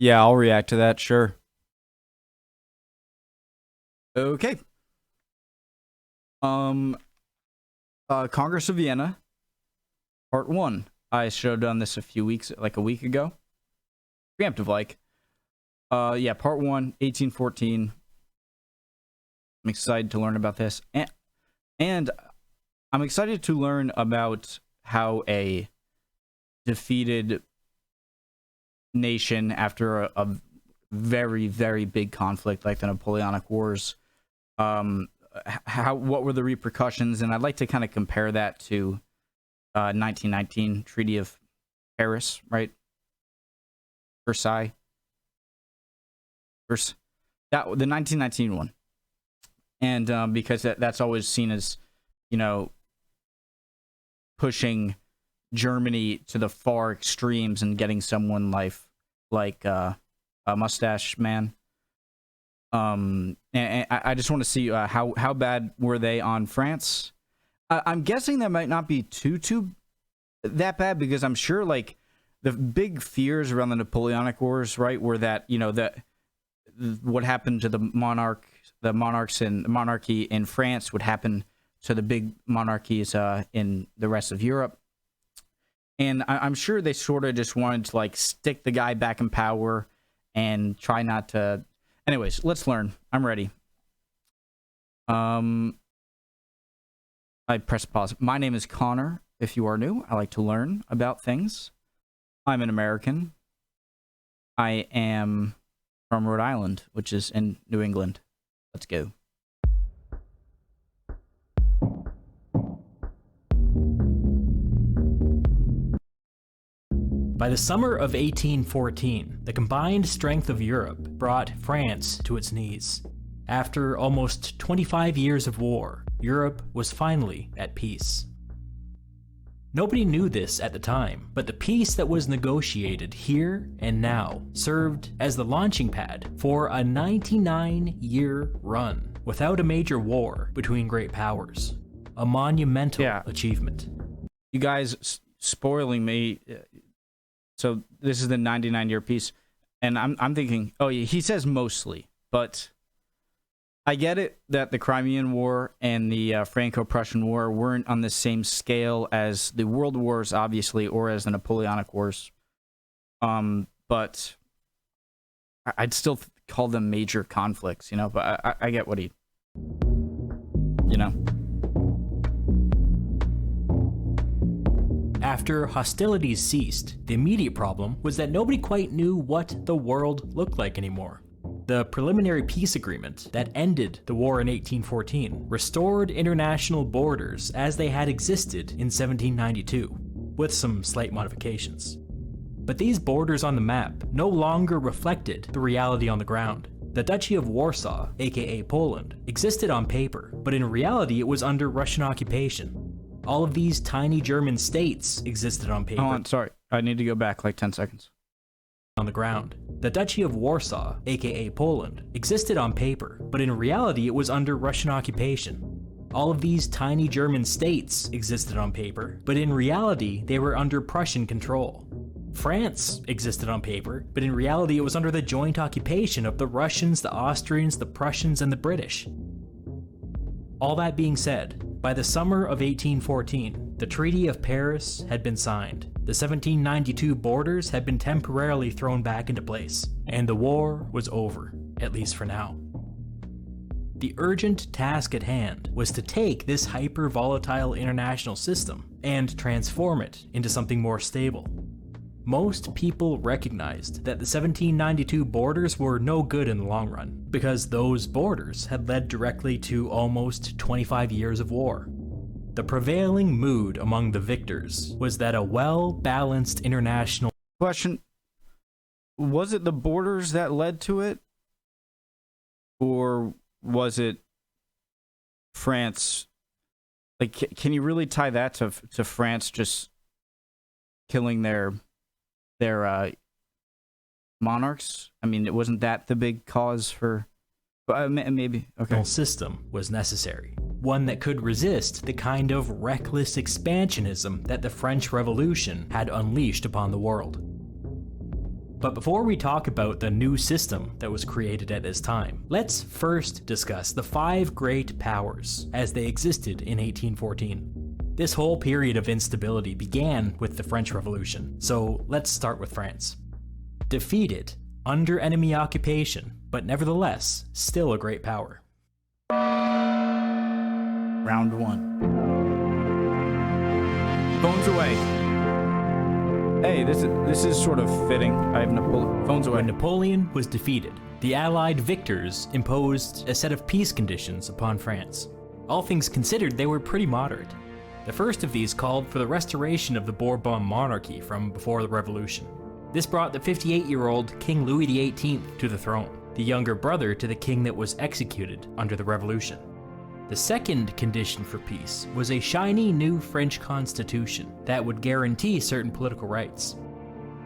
Yeah, I'll react to that, sure. Okay. Um, Congress of Vienna, Part 1. I should have done this a week ago. Preemptive like. Yeah, Part 1, 1814. I'm excited to learn about this. And I'm excited to learn about how a defeated nation after a very, very big conflict like the Napoleonic Wars, what were the repercussions? And I'd like to kind of compare that to 1919 Treaty of Paris, right? Versailles. The 1919 one. And because that's always seen as, pushing Germany to the far extremes and getting someone like a mustache man. And I just want to see how bad were they on France. I'm guessing that might not be too that bad, because I'm sure like the big fears around the Napoleonic Wars, right, were that what happened to the monarchy in France would happen to the big monarchies in the rest of Europe. And I'm sure they sort of just wanted to like stick the guy back in power and try not to. Anyways, let's learn. I'm ready. I press pause. My name is Connor. If you are new, I like to learn about things. I'm an American. I am from Rhode Island, which is in New England. Let's go. By the summer of 1814, the combined strength of Europe brought France to its knees. After almost 25 years of war, Europe was finally at peace. Nobody knew this at the time, but the peace that was negotiated here and now served as the launching pad for a 99-year run without a major war between great powers. A monumental achievement. You guys spoiling me. So this is the 99-year peace, and I'm thinking, oh yeah, he says mostly, but I get it that the Crimean War and the Franco-Prussian War weren't on the same scale as the World Wars, obviously, or as the Napoleonic Wars. But I'd still call them major conflicts, But I get what he, After hostilities ceased, the immediate problem was that nobody quite knew what the world looked like anymore. The preliminary peace agreement that ended the war in 1814 restored international borders as they had existed in 1792, with some slight modifications. But these borders on the map no longer reflected the reality on the ground. The Duchy of Warsaw, aka Poland, existed on paper, but in reality it was under Russian occupation. All of these tiny German states existed on paper. Oh, I'm sorry. I need to go back like 10 seconds. On the ground. The Duchy of Warsaw, aka Poland, existed on paper, but in reality it was under Russian occupation. All of these tiny German states existed on paper, but in reality they were under Prussian control. France existed on paper, but in reality it was under the joint occupation of the Russians, the Austrians, the Prussians, and the British. All that being said, by the summer of 1814, the Treaty of Paris had been signed. The 1792 borders had been temporarily thrown back into place, and the war was over, at least for now. The urgent task at hand was to take this hyper-volatile international system and transform it into something more stable. Most people recognized that the 1792 borders were no good in the long run, because those borders had led directly to almost 25 years of war. The prevailing mood among the victors was that a well-balanced international... Question, was it the borders that led to it? Or was it France? Like, can you really tie that to France just killing their monarchs? I mean, it wasn't that the big cause for... maybe, okay. System was necessary. One that could resist the kind of reckless expansionism that the French Revolution had unleashed upon the world. But before we talk about the new system that was created at this time, let's first discuss the 5 great powers as they existed in 1814. This whole period of instability began with the French Revolution, so let's start with France. Defeated, under enemy occupation, but nevertheless, still a great power. Round 1. Phones away. Hey, this is sort of fitting. I have phones away. When Napoleon was defeated, the Allied victors imposed a set of peace conditions upon France. All things considered, they were pretty moderate. The first of these called for the restoration of the Bourbon monarchy from before the Revolution. This brought the 58-year-old King Louis XVIII to the throne, the younger brother to the king that was executed under the Revolution. The second condition for peace was a shiny new French constitution that would guarantee certain political rights.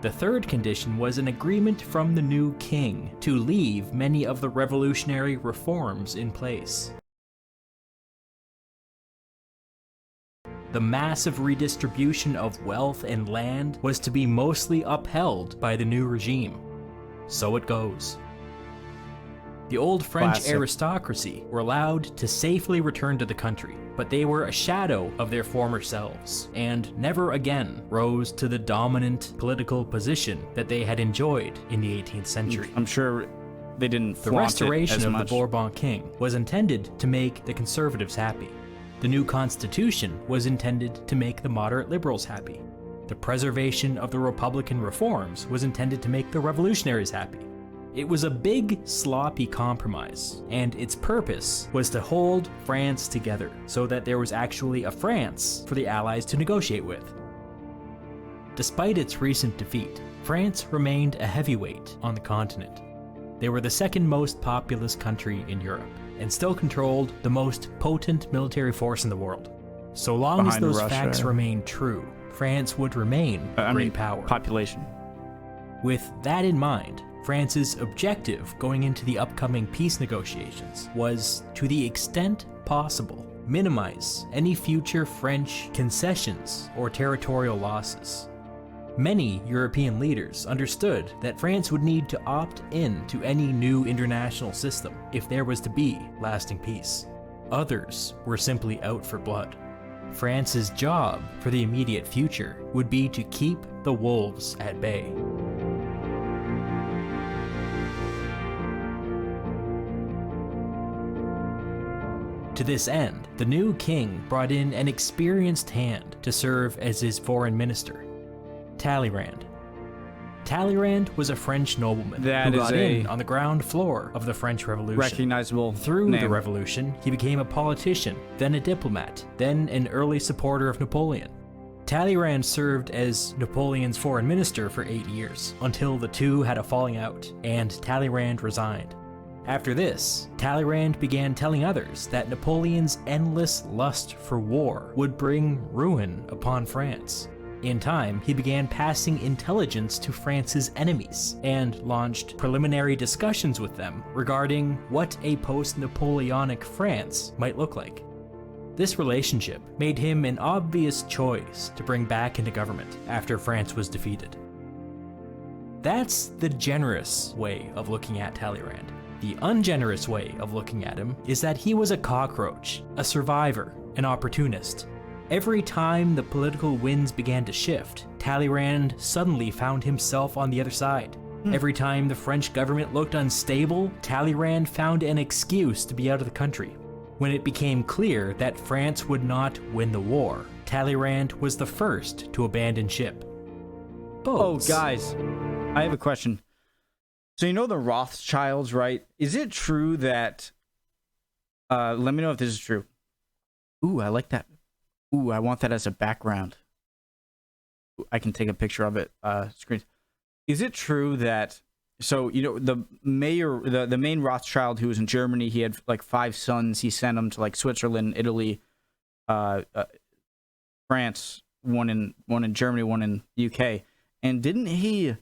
The third condition was an agreement from the new king to leave many of the revolutionary reforms in place. The massive redistribution of wealth and land was to be mostly upheld by the new regime. So it goes. The old French aristocracy were allowed to safely return to the country, but they were a shadow of their former selves, and never again rose to the dominant political position that they had enjoyed in the 18th century. I'm sure they didn't flaunt The restoration it as of much. the Bourbon king was intended to make the conservatives happy. The new constitution was intended to make the moderate liberals happy. The preservation of the Republican reforms was intended to make the revolutionaries happy. It was a big, sloppy compromise, and its purpose was to hold France together so that there was actually a France for the Allies to negotiate with. Despite its recent defeat, France remained a heavyweight on the continent. They were the second most populous country in Europe, and still controlled the most potent military force in the world. So long as those facts remained true, France would remain a great power. Population. With that in mind, France's objective going into the upcoming peace negotiations was, to the extent possible, minimize any future French concessions or territorial losses. Many European leaders understood that France would need to opt in to any new international system if there was to be lasting peace. Others were simply out for blood. France's job for the immediate future would be to keep the wolves at bay. To this end, the new king brought in an experienced hand to serve as his foreign minister, Talleyrand. Talleyrand was a French nobleman who got in on the ground floor of the French Revolution. Recognizable Through name. the revolution, he became a politician, then a diplomat, then an early supporter of Napoleon. Talleyrand served as Napoleon's foreign minister for 8 years, until the two had a falling out, and Talleyrand resigned. After this, Talleyrand began telling others that Napoleon's endless lust for war would bring ruin upon France. In time, he began passing intelligence to France's enemies and launched preliminary discussions with them regarding what a post-Napoleonic France might look like. This relationship made him an obvious choice to bring back into government after France was defeated. That's the generous way of looking at Talleyrand. The ungenerous way of looking at him is that he was a cockroach, a survivor, an opportunist. Every time the political winds began to shift, Talleyrand suddenly found himself on the other side. Every time the French government looked unstable, Talleyrand found an excuse to be out of the country. When it became clear that France would not win the war, Talleyrand was the first to abandon ship. Boats. Oh, guys, I have a question. So you know the Rothschilds, right? Is it true that... let me know if this is true. Ooh, I like that. Ooh, I want that as a background. I can take a picture of it. Screen. Is it true that... So, you know, the main Rothschild who was in Germany, he had like 5 sons. He sent them to like Switzerland, Italy, France, one in Germany, one in UK. And didn't he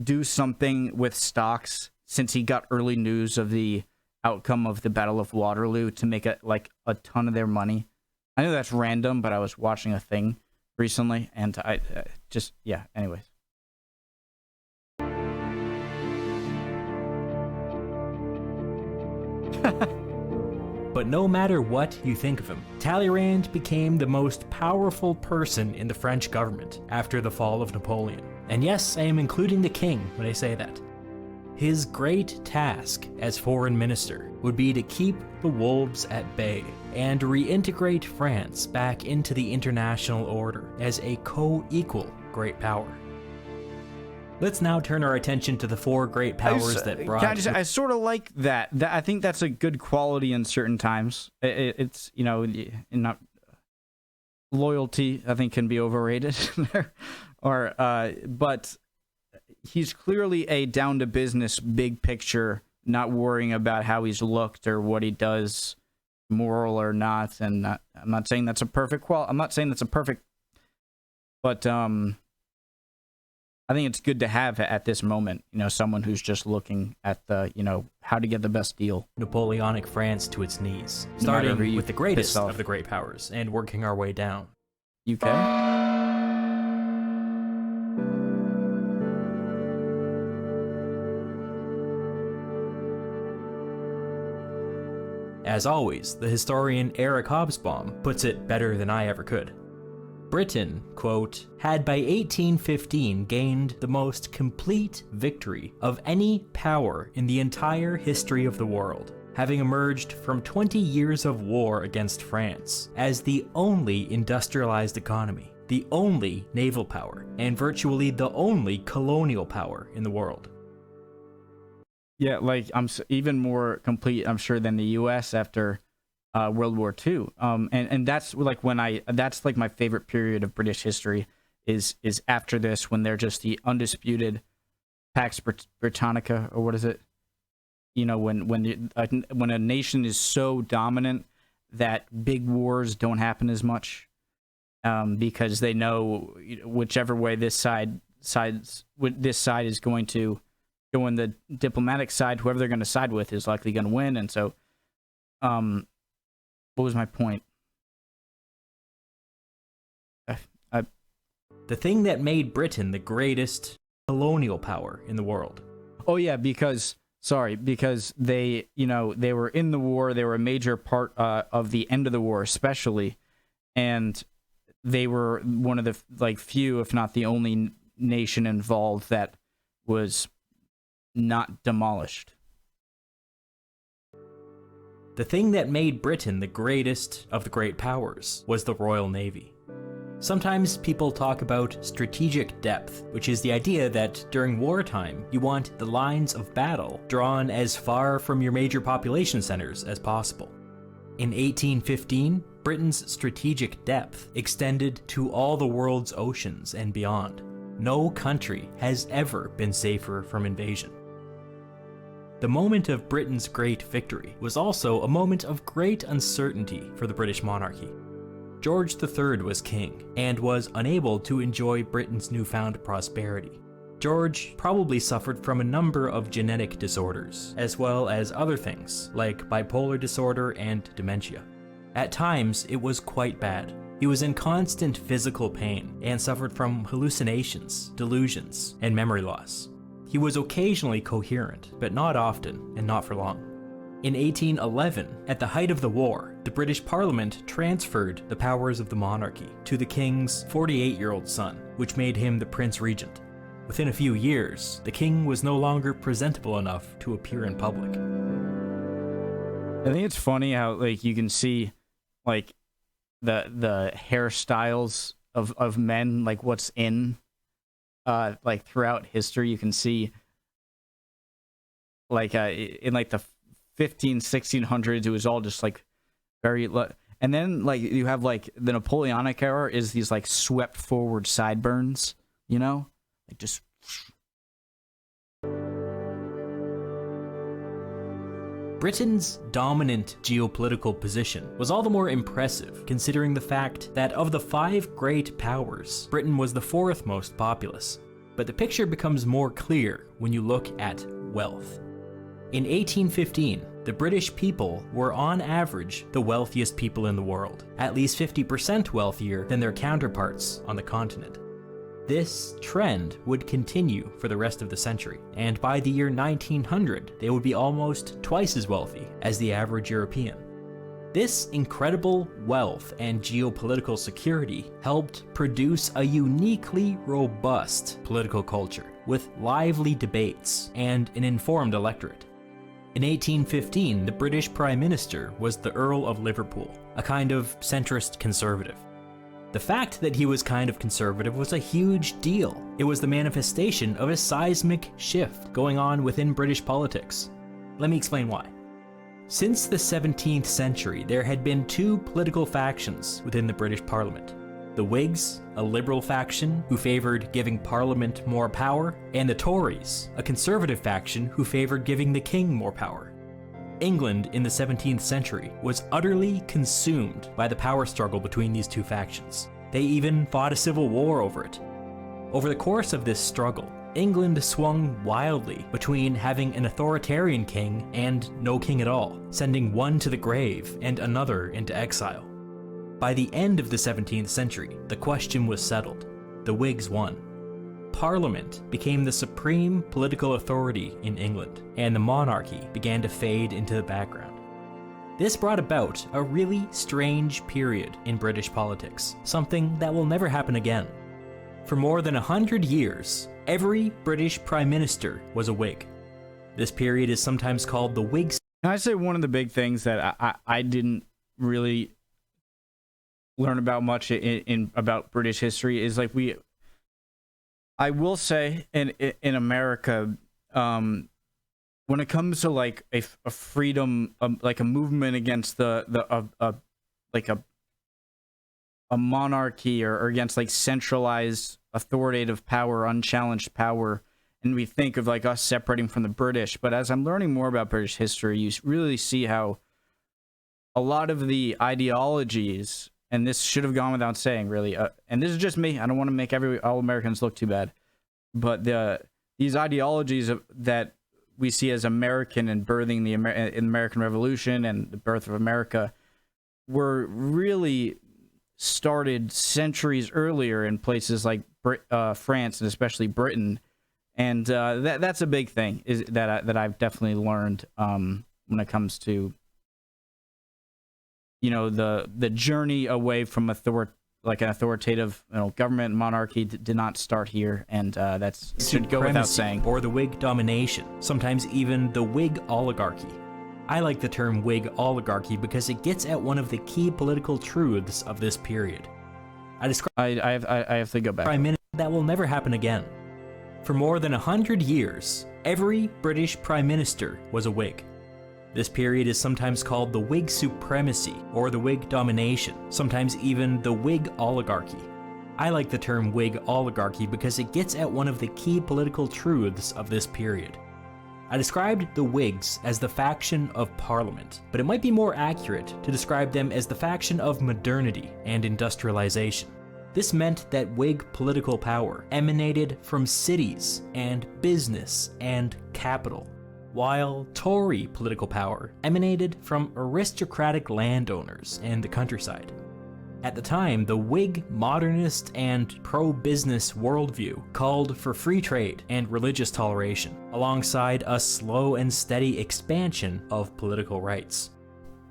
do something with stocks since he got early news of the outcome of the Battle of Waterloo to make a ton of their money? I know that's random, but I was watching a thing recently, and I just, yeah, anyways. But no matter what you think of him, Talleyrand became the most powerful person in the French government after the fall of Napoleon. And yes, I am including the king when I say that. His great task as foreign minister would be to keep the wolves at bay and reintegrate France back into the international order as a co-equal great power. Let's now turn our attention to the four great powers that brought... I sort of like that. I think that's a good quality in certain times. It's, you know, not loyalty, I think, can be overrated. But he's clearly a down-to-business, big picture, not worrying about how he's looked or what he does, moral or not. And I'm not saying that's a perfect I'm not saying that's a perfect... But, I think it's good to have at this moment, you know, someone who's just looking at the, you know, how to get the best deal. Napoleonic France to its knees, starting with the greatest of the great powers and working our way down. UK? As always, the historian Eric Hobsbawm puts it better than I ever could. Britain, quote, had by 1815 gained the most complete victory of any power in the entire history of the world, having emerged from 20 years of war against France as the only industrialized economy, the only naval power, and virtually the only colonial power in the world. Yeah, like I'm even more complete, I'm sure, than the U.S. after World War II. And that's like that's like my favorite period of British history is after this, when they're just the undisputed Pax Britannica, or what is it? You know, when a nation is so dominant that big wars don't happen as much, because they know whichever way this side is going to go on the diplomatic side, whoever they're going to side with is likely going to win. And so, what was my point? The thing that made Britain the greatest colonial power in the world. Oh yeah, because they, you know, they were in the war. They were a major part of the end of the war, especially, and they were one of the few, if not the only nation involved that was not demolished. The thing that made Britain the greatest of the great powers was the Royal Navy. Sometimes people talk about strategic depth, which is the idea that during wartime, you want the lines of battle drawn as far from your major population centers as possible. In 1815, Britain's strategic depth extended to all the world's oceans and beyond. No country has ever been safer from invasion. The moment of Britain's great victory was also a moment of great uncertainty for the British monarchy. George III was king, and was unable to enjoy Britain's newfound prosperity. George probably suffered from a number of genetic disorders, as well as other things, like bipolar disorder and dementia. At times, it was quite bad. He was in constant physical pain, and suffered from hallucinations, delusions, and memory loss. He was occasionally coherent, but not often, and not for long. In 1811, at the height of the war, the British Parliament transferred the powers of the monarchy to the king's 48-year-old son, which made him the Prince Regent. Within a few years, the king was no longer presentable enough to appear in public. I think it's funny how, like, you can see, like, the hairstyles of men, like what's in, like throughout history. You can see, like, in like the 1600s, it was all just like very, and then like you have like the Napoleonic era is these like swept forward sideburns, you know, like just. Britain's dominant geopolitical position was all the more impressive considering the fact that of the 5 great powers, Britain was the 4th most populous. But the picture becomes more clear when you look at wealth. In 1815, the British people were on average the wealthiest people in the world, at least 50% wealthier than their counterparts on the continent. This trend would continue for the rest of the century, and by the year 1900, they would be almost twice as wealthy as the average European. This incredible wealth and geopolitical security helped produce a uniquely robust political culture, with lively debates and an informed electorate. In 1815, the British Prime Minister was the Earl of Liverpool, a kind of centrist conservative. The fact that he was kind of conservative was a huge deal. It was the manifestation of a seismic shift going on within British politics. Let me explain why. Since the 17th century, there had been two political factions within the British Parliament. The Whigs, a liberal faction who favored giving Parliament more power, and the Tories, a conservative faction who favored giving the king more power. England in the 17th century was utterly consumed by the power struggle between these two factions. They even fought a civil war over it. Over the course of this struggle, England swung wildly between having an authoritarian king and no king at all, sending one to the grave and another into exile. By the end of the 17th century, the question was settled. The Whigs won. Parliament became the supreme political authority in England, and the monarchy began to fade into the background. This brought about a really strange period in British politics, something that will never happen again. For more than 100 years, every British Prime Minister was a Whig. This period is sometimes called the Whig. Can I say one of the big things that I didn't really learn about much about British history is like I will say in America, when it comes to like a freedom, like a movement against a monarchy or against like centralized authoritative power, unchallenged power, and we think of like us separating from the British. But as I'm learning more about British history, you really see how a lot of the ideologies, and this should have gone without saying, really, and this is just me, I don't want to make all Americans look too bad, but these ideologies that we see as American and birthing the American Revolution and the birth of America were really started centuries earlier in places like France and especially Britain, and that's a big thing is that I've definitely learned when it comes to, you know, the journey away from an authoritative, you know, government monarchy did not start here, and that's should go without saying. Or the Whig domination, sometimes even the Whig oligarchy. I like the term Whig oligarchy because it gets at one of the key political truths of this period. I have to go back. Prime Minister that will never happen again. For more than 100 years, every British Prime Minister was a Whig. This period is sometimes called the Whig supremacy or the Whig domination, sometimes even the Whig oligarchy. I like the term Whig oligarchy because it gets at one of the key political truths of this period. I described the Whigs as the faction of Parliament, but it might be more accurate to describe them as the faction of modernity and industrialization. This meant that Whig political power emanated from cities and business and capital, while Tory political power emanated from aristocratic landowners and the countryside. At the time, the Whig modernist and pro-business worldview called for free trade and religious toleration, alongside a slow and steady expansion of political rights.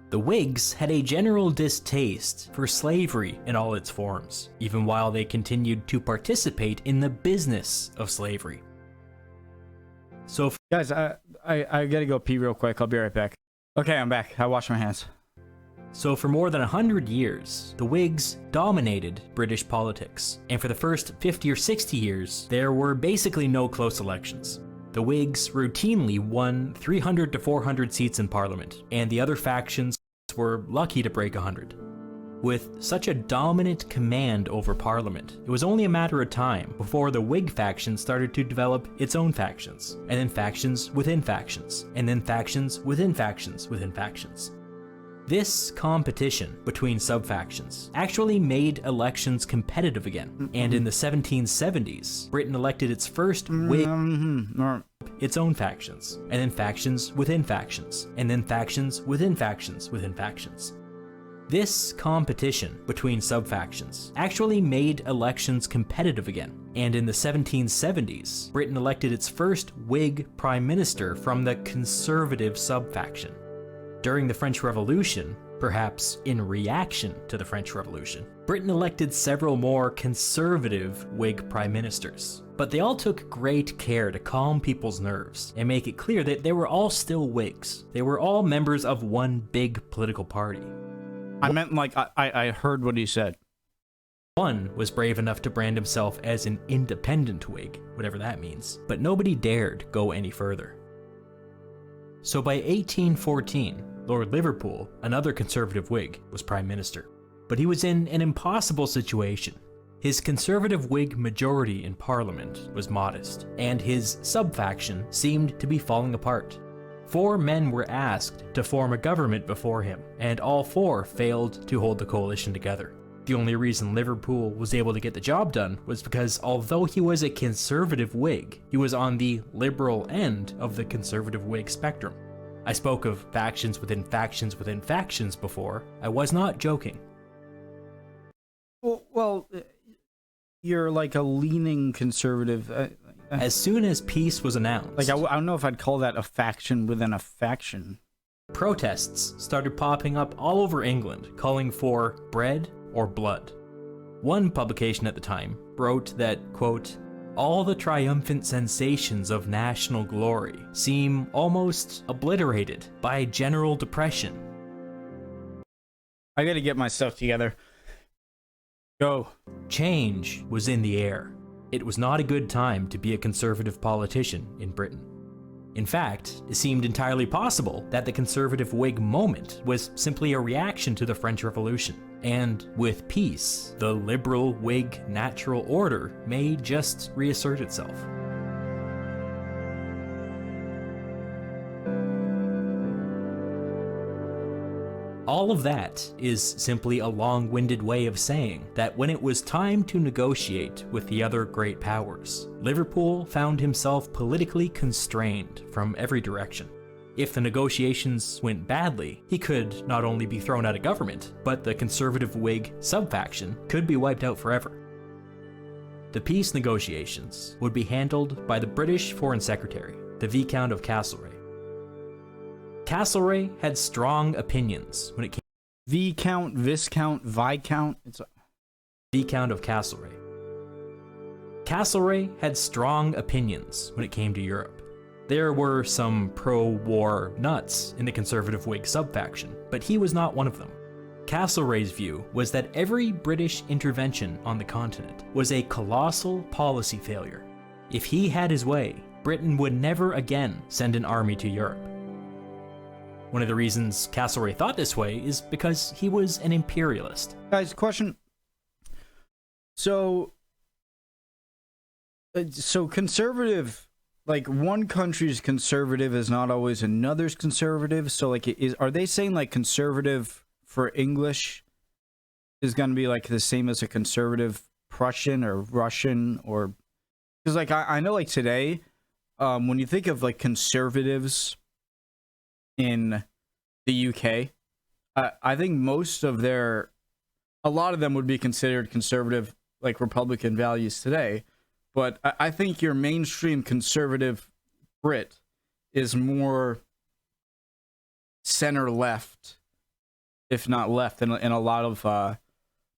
The Whigs had a general distaste for slavery in all its forms, even while they continued to participate in the business of slavery. So, guys, I gotta go pee real quick. I'll be right back. Okay, I'm back. I washed my hands. So for more than 100 years, the Whigs dominated British politics, and for the first 50 or 60 years, there were basically no close elections. The Whigs routinely won 300 to 400 seats in Parliament, and the other factions were lucky to break 100. With such a dominant command over Parliament, it was only a matter of time before the Whig faction started to develop its own factions, and then factions within factions, and then factions within factions within factions. This competition between sub-factions actually made elections competitive again, and in the 1770s, Britain elected its first Whig, its own factions, and then factions within factions, and then factions within factions within factions. This competition between subfactions actually made elections competitive again, and in the 1770s, Britain elected its first Whig prime minister from the conservative subfaction. During the French Revolution, perhaps in reaction to the French Revolution, Britain elected several more conservative Whig prime ministers, but they all took great care to calm people's nerves and make it clear that they were all still Whigs. They were all members of one big political party. I meant like I heard what he said. One was brave enough to brand himself as an independent Whig, whatever that means, but nobody dared go any further. So by 1814, Lord Liverpool, another conservative Whig, was Prime Minister. But he was in an impossible situation. His conservative Whig majority in Parliament was modest, and his subfaction seemed to be falling apart. 4 men were asked to form a government before him, and all 4 failed to hold the coalition together. The only reason Liverpool was able to get the job done was because although he was a conservative Whig, he was on the liberal end of the conservative Whig spectrum. I spoke of factions within factions within factions before. I was not joking. Well, you're like a leaning conservative. As soon as peace was announced, Like, I don't know if I'd call that a faction within a faction. protests started popping up all over England, calling for bread or blood. One publication at the time wrote that, quote, all the triumphant sensations of national glory seem almost obliterated by general depression. I gotta get my stuff together. Go. Change was in the air. It was not a good time to be a conservative politician in Britain. In fact, it seemed entirely possible that the conservative Whig moment was simply a reaction to the French Revolution. And with peace, the liberal Whig natural order may just reassert itself. All of that is simply a long-winded way of saying that when it was time to negotiate with the other great powers, Liverpool found himself politically constrained from every direction. If the negotiations went badly, he could not only be thrown out of government, but the conservative Whig subfaction could be wiped out forever. The peace negotiations would be handled by the British Foreign Secretary, the Viscount of Castleray. Castleray had strong opinions when it came Viscount, Viscount. It's Viscount of Castleray. Castleray had strong opinions when it came to Europe. There were some pro-war nuts in the conservative Whig subfaction, but he was not one of them. Castleray's view was that every British intervention on the continent was a colossal policy failure. If he had his way, Britain would never again send an army to Europe. One of the reasons Castleray thought this way is because he was an imperialist. Guys, question. So conservative, like one country's conservative is not always another's conservative. So like, are they saying like conservative for English is going to be like the same as a conservative Prussian or Russian? Or because like I know like today, when you think of like conservatives in the UK, I think a lot of them would be considered conservative, like Republican values today. But I think your mainstream conservative Brit is more center left, if not left, in a lot of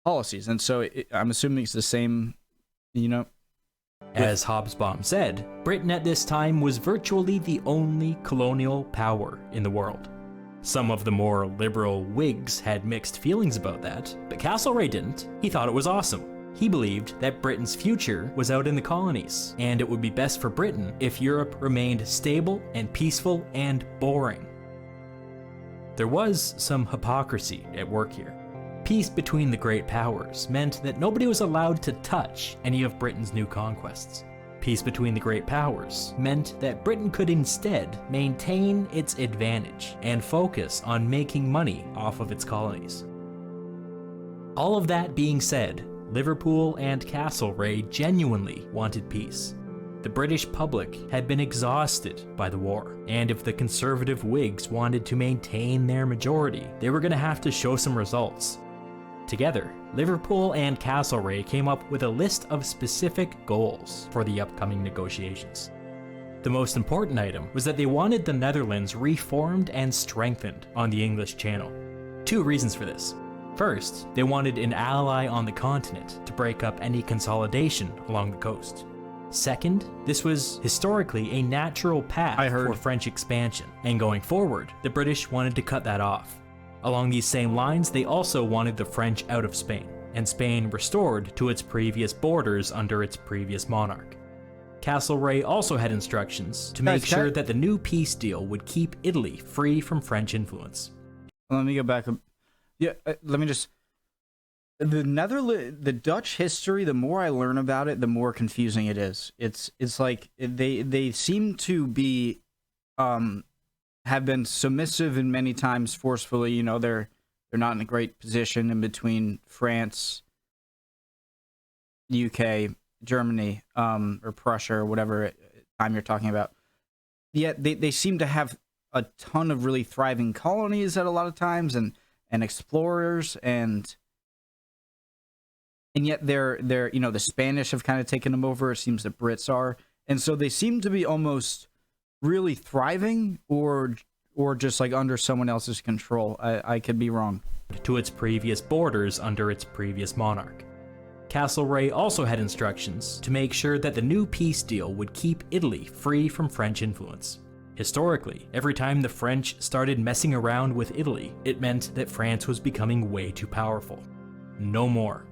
policies. And so I'm assuming it's the same, you know. As Hobsbawm said, Britain at this time was virtually the only colonial power in the world. Some of the more liberal Whigs had mixed feelings about that, but Castleray didn't. He thought it was awesome. He believed that Britain's future was out in the colonies, and it would be best for Britain if Europe remained stable and peaceful and boring. There was some hypocrisy at work here. Peace between the great powers meant that nobody was allowed to touch any of Britain's new conquests. Peace between the great powers meant that Britain could instead maintain its advantage and focus on making money off of its colonies. All of that being said, Liverpool and Castleray genuinely wanted peace. The British public had been exhausted by the war, and if the conservative Whigs wanted to maintain their majority, they were going to have to show some results. Together, Liverpool and Castleray came up with a list of specific goals for the upcoming negotiations. The most important item was that they wanted the Netherlands reformed and strengthened on the English Channel. Two reasons for this. First, they wanted an ally on the continent to break up any consolidation along the coast. Second, this was historically a natural path for French expansion, and going forward, the British wanted to cut that off. Along these same lines, they also wanted the French out of Spain, and Spain restored to its previous borders under its previous monarch. Castleray also had instructions to make sure that the new peace deal would keep Italy free from French influence. Let me go back. Yeah, let me just... The Dutch history, the more I learn about it, the more confusing it is. It's like they seem to be have been submissive and many times forcefully. You know, they're not in a great position in between France, UK, Germany, or Prussia, or whatever time you're talking about. Yet they seem to have a ton of really thriving colonies at a lot of times, and explorers, and yet they're the Spanish have kind of taken them over. It seems the Brits are, and so they seem to be almost really thriving, or just like under someone else's control. I could be wrong. To its previous borders under its previous monarch. Castleray also had instructions to make sure that the new peace deal would keep Italy free from French influence. Historically, every time the French started messing around with Italy, it meant that France was becoming way too powerful. No more.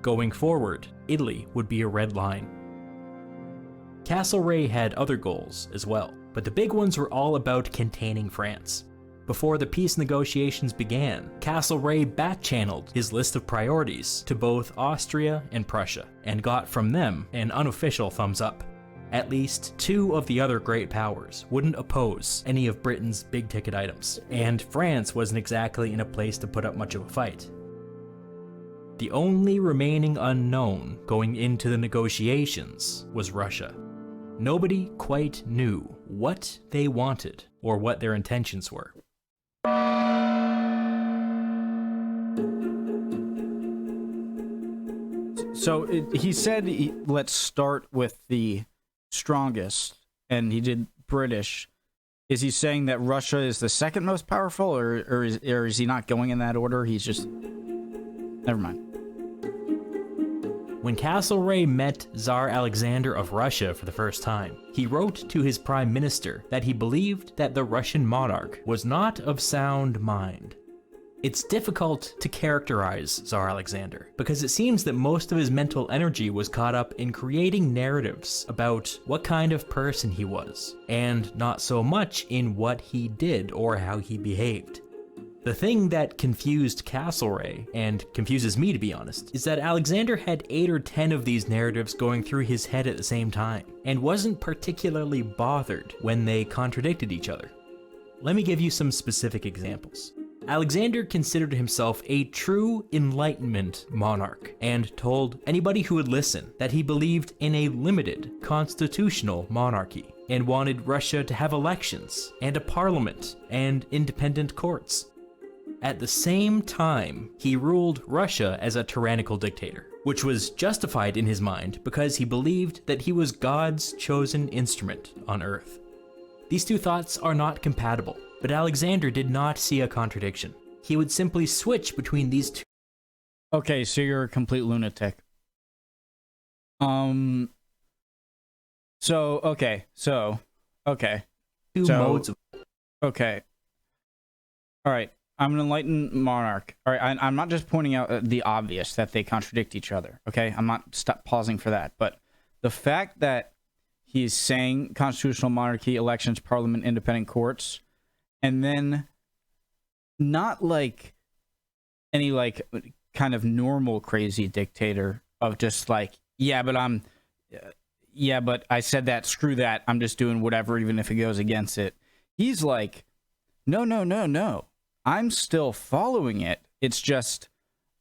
Going forward, Italy would be a red line. Castleray had other goals as well, but the big ones were all about containing France. Before the peace negotiations began, Castleray back-channeled his list of priorities to both Austria and Prussia, and got from them an unofficial thumbs up. At least two of the other great powers wouldn't oppose any of Britain's big-ticket items, and France wasn't exactly in a place to put up much of a fight. The only remaining unknown going into the negotiations was Russia. Nobody quite knew what they wanted or what their intentions were. So he said, let's start with the strongest, and he did British. Is he saying that Russia is the second most powerful, or is he not going in that order? He's just... Never mind. When Castleray met Czar Alexander of Russia for the first time, he wrote to his prime minister that he believed that the Russian monarch was not of sound mind. It's difficult to characterize Czar Alexander, because it seems that most of his mental energy was caught up in creating narratives about what kind of person he was, and not so much in what he did or how he behaved. The thing that confused Castleray, and confuses me to be honest, is that Alexander had 8 or 10 of these narratives going through his head at the same time, and wasn't particularly bothered when they contradicted each other. Let me give you some specific examples. Alexander considered himself a true Enlightenment monarch, and told anybody who would listen that he believed in a limited constitutional monarchy, and wanted Russia to have elections, and a parliament, and independent courts. At the same time, he ruled Russia as a tyrannical dictator, which was justified in his mind because he believed that he was God's chosen instrument on Earth. These two thoughts are not compatible, but Alexander did not see a contradiction. He would simply switch between these two. Okay, so you're a complete lunatic. Okay. Two modes of... Okay. All right. I'm an enlightened monarch. All right, I'm not just pointing out the obvious, that they contradict each other, okay? I'm not pausing for that. But the fact that he's saying constitutional monarchy, elections, parliament, independent courts, and then not like any like kind of normal crazy dictator of just like, yeah, but I said that, screw that, I'm just doing whatever even if it goes against it. He's like, no. I'm still following it. It's just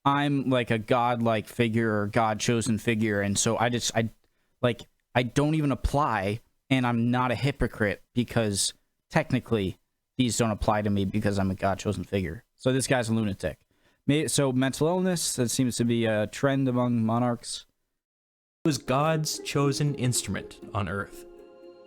I'm like a godlike figure or God-chosen figure, and so I I don't even apply, and I'm not a hypocrite because technically these don't apply to me because I'm a God-chosen figure. So this guy's a lunatic. So mental illness, that seems to be a trend among monarchs. He was God's chosen instrument on earth.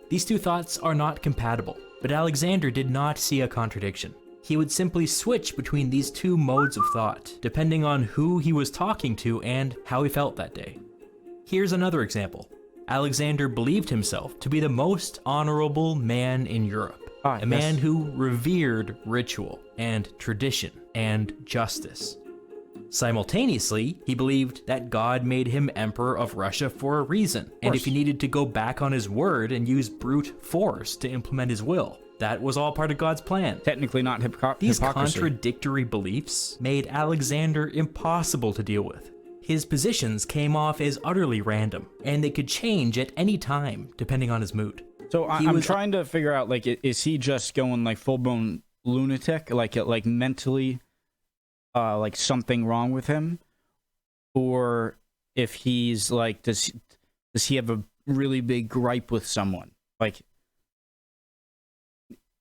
These two thoughts are not compatible, but Alexander did not see a contradiction. He would simply switch between these two modes of thought, depending on who he was talking to and how he felt that day. Here's another example. Alexander believed himself to be the most honorable man in Europe, a man who revered ritual and tradition and justice. Simultaneously, he believed that God made him emperor of Russia for a reason, and if he needed to go back on his word and use brute force to implement his will, that was all part of God's plan. Technically not These hypocrisy. contradictory beliefs made Alexander impossible to deal with. His positions came off as utterly random, and they could change at any time, depending on his mood. So I'm trying to figure out, like, is he just going, like, full-blown lunatic? Like mentally, like, something wrong with him? Or if he's, like, does he have a really big gripe with someone? Like,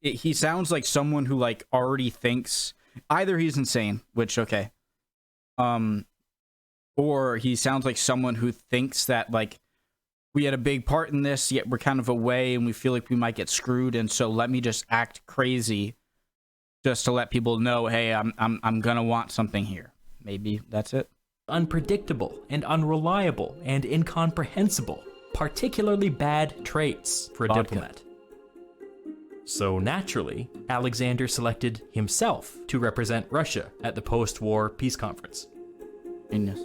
he sounds like someone who, like, already thinks... Either he's insane, which, okay. Or he sounds like someone who thinks that, like, we had a big part in this, yet we're kind of away and we feel like we might get screwed, and so let me just act crazy just to let people know, hey, I'm gonna want something here. Maybe that's it. Unpredictable and unreliable and incomprehensible, particularly bad traits for a diplomat. So naturally, Alexander selected himself to represent Russia at the post-war peace conference. Genius.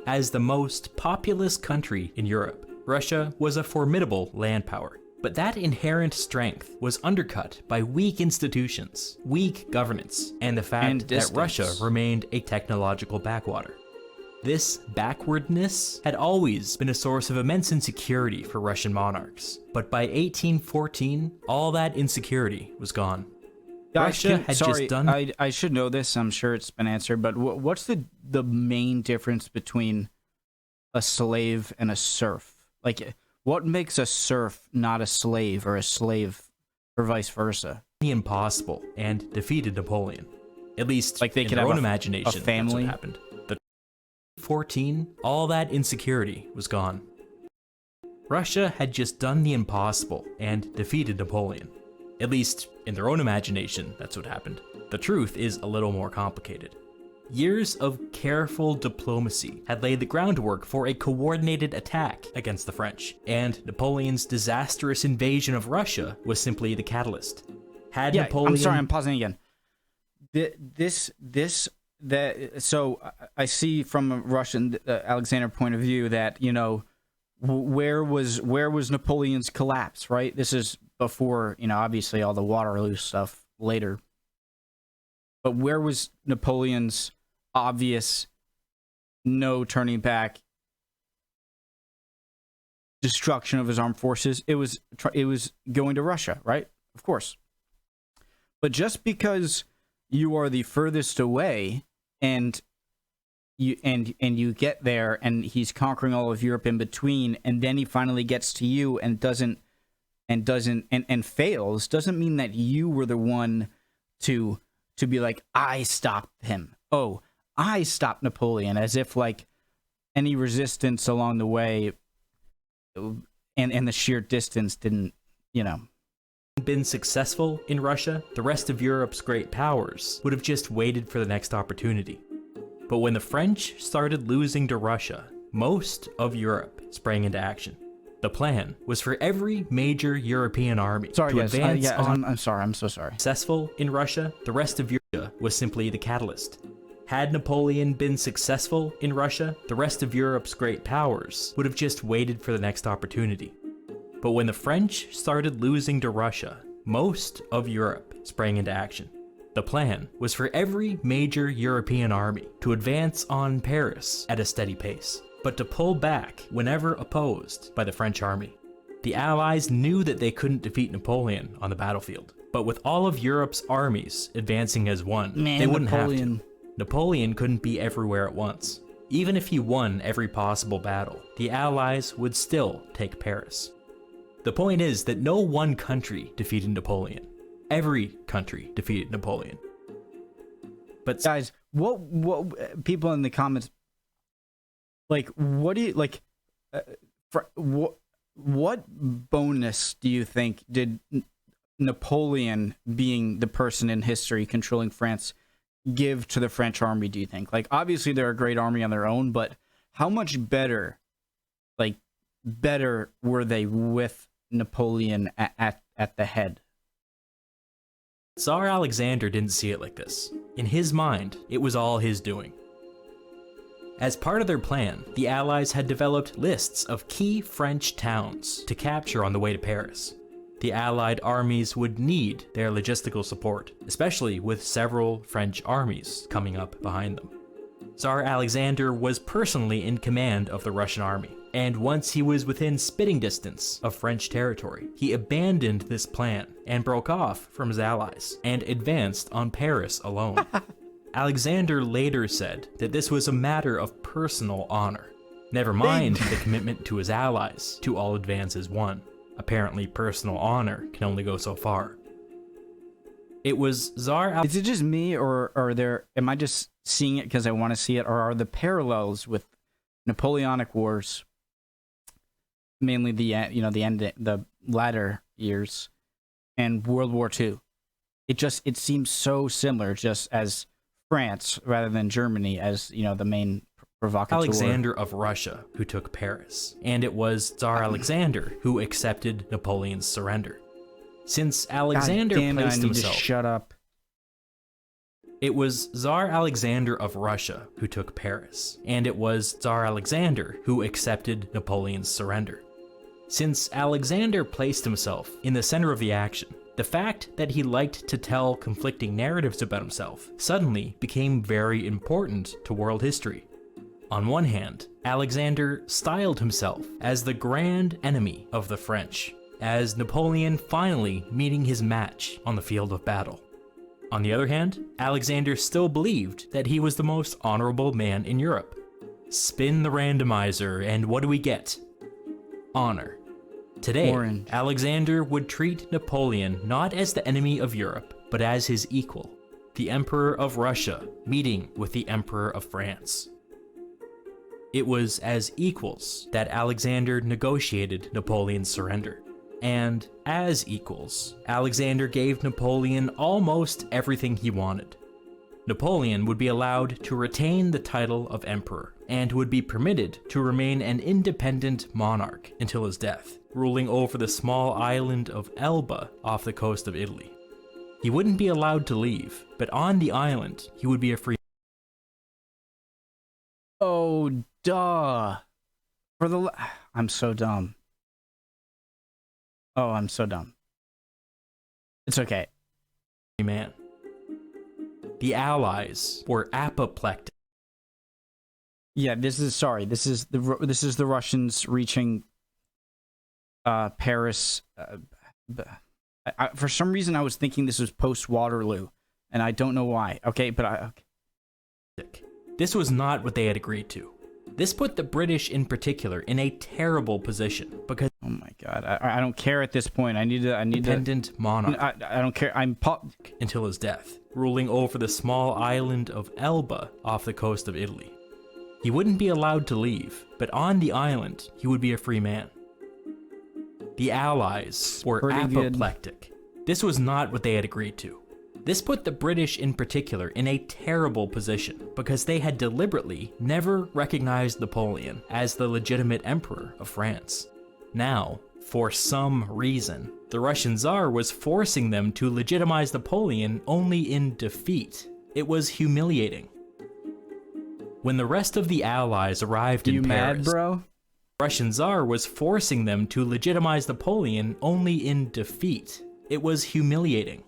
As the most populous country in Europe, Russia was a formidable land power. But that inherent strength was undercut by weak institutions, weak governance, and the fact that Russia remained a technological backwater. This backwardness had always been a source of immense insecurity for Russian monarchs, but by 1814, all that insecurity was gone. Russia had just done... I should know this, I'm sure it's been answered, but what's the main difference between a slave and a serf? Like, what makes a serf not a slave, or a slave or vice versa? Impossible, and defeated Napoleon. At least, like, they in could their have own imagination, a family. that's what happened. 14, all that insecurity was gone. Russia had just done the impossible and defeated Napoleon. At least, in their own imagination, that's what happened. The truth is a little more complicated. Years of careful diplomacy had laid the groundwork for a coordinated attack against the French, and Napoleon's disastrous invasion of Russia was simply the catalyst. Napoleon... I'm sorry, I'm pausing again. So I see from a Russian Alexander point of view that, you know, where was Napoleon's collapse, right? This is before, you know, obviously all the Waterloo stuff later. But where was Napoleon's obvious no turning back destruction of his armed forces? It was going to Russia, right? Of course. But just because you are the furthest away and you get there and he's conquering all of Europe in between, and then he finally gets to you and fails, doesn't mean that you were the one to be like, I stopped him. Oh, I stopped Napoleon, as if like any resistance along the way and the sheer distance didn't, you know. Been successful in Russia, the rest of Europe's great powers would have just waited for the next opportunity. But when the French started losing to Russia, most of Europe sprang into action. The plan was for every major European army to advance on... I'm sorry, I'm so sorry. Successful in Russia, the rest of Europe was simply the catalyst. Had Napoleon been successful in Russia, the rest of Europe's great powers would have just waited for the next opportunity. But when the French started losing to Russia, most of Europe sprang into action. The plan was for every major European army to advance on Paris at a steady pace, but to pull back whenever opposed by the French army. The Allies knew that they couldn't defeat Napoleon on the battlefield, but with all of Europe's armies advancing as one, they wouldn't have to. Napoleon couldn't be everywhere at once. Even if he won every possible battle, the Allies would still take Paris. The point is that no one country defeated Napoleon. Every country defeated Napoleon. But guys, what people in the comments, like, what do you like? What bonus do you think did Napoleon, being the person in history controlling France, give to the French army? Do you think, like, obviously they're a great army on their own, but how much better were they with Napoleon at the head? Tsar Alexander didn't see it like this. In his mind, it was all his doing. As part of their plan, the Allies had developed lists of key French towns to capture on the way to Paris. The Allied armies would need their logistical support, especially with several French armies coming up behind them. Tsar Alexander was personally in command of the Russian army, and once he was within spitting distance of French territory, he abandoned this plan and broke off from his allies and advanced on Paris alone. Alexander later said that this was a matter of personal honor. Never mind the commitment to his allies to all advance as one. Apparently, personal honor can only go so far. It was Tsar. Is it just me, or am I just seeing it because I want to see it, or are the parallels with Napoleonic Wars, mainly the latter years, and World War II? It seems so similar, just as France rather than Germany as the main provocateur. Alexander of Russia who took Paris, and it was Tsar Alexander who accepted Napoleon's surrender. Since Alexander placed himself, shut up. It was Tsar Alexander of Russia who took Paris, and it was Tsar Alexander who accepted Napoleon's surrender. Since Alexander placed himself in the center of the action, the fact that he liked to tell conflicting narratives about himself suddenly became very important to world history. On one hand, Alexander styled himself as the grand enemy of the French, as Napoleon finally meeting his match on the field of battle. On the other hand, Alexander still believed that he was the most honorable man in Europe. Spin the randomizer, and what do we get? Honor. Today, Orange. Alexander would treat Napoleon not as the enemy of Europe, but as his equal, the Emperor of Russia meeting with the Emperor of France. It was as equals that Alexander negotiated Napoleon's surrender. And as equals, Alexander gave Napoleon almost everything he wanted. Napoleon would be allowed to retain the title of emperor, and would be permitted to remain an independent monarch until his death, ruling over the small island of Elba off the coast of Italy. He wouldn't be allowed to leave, but on the island, he would be a free. Oh, duh. I'm so dumb. Oh, I'm so dumb. It's okay. Man. The Allies were apoplectic. Yeah, this is the Russians reaching Paris. For some reason, I was thinking this was post Waterloo, and I don't know why. Okay, but okay. This was not what they had agreed to. This put the British in particular in a terrible position because. Oh my God, I don't care at this point. I need independent monarch. I don't care. Until his death, ruling over the small island of Elba off the coast of Italy. He wouldn't be allowed to leave, but on the island, he would be a free man. The Allies were apoplectic. This was not what they had agreed to. This put the British in particular in a terrible position because they had deliberately never recognized Napoleon as the legitimate emperor of France. Now, for some reason, the Russian Tsar was forcing them to legitimize Napoleon only in defeat. It was humiliating. When the rest of the Allies arrived in Paris, mad, bro? The Russian Tsar was forcing them to legitimize Napoleon only in defeat. It was humiliating.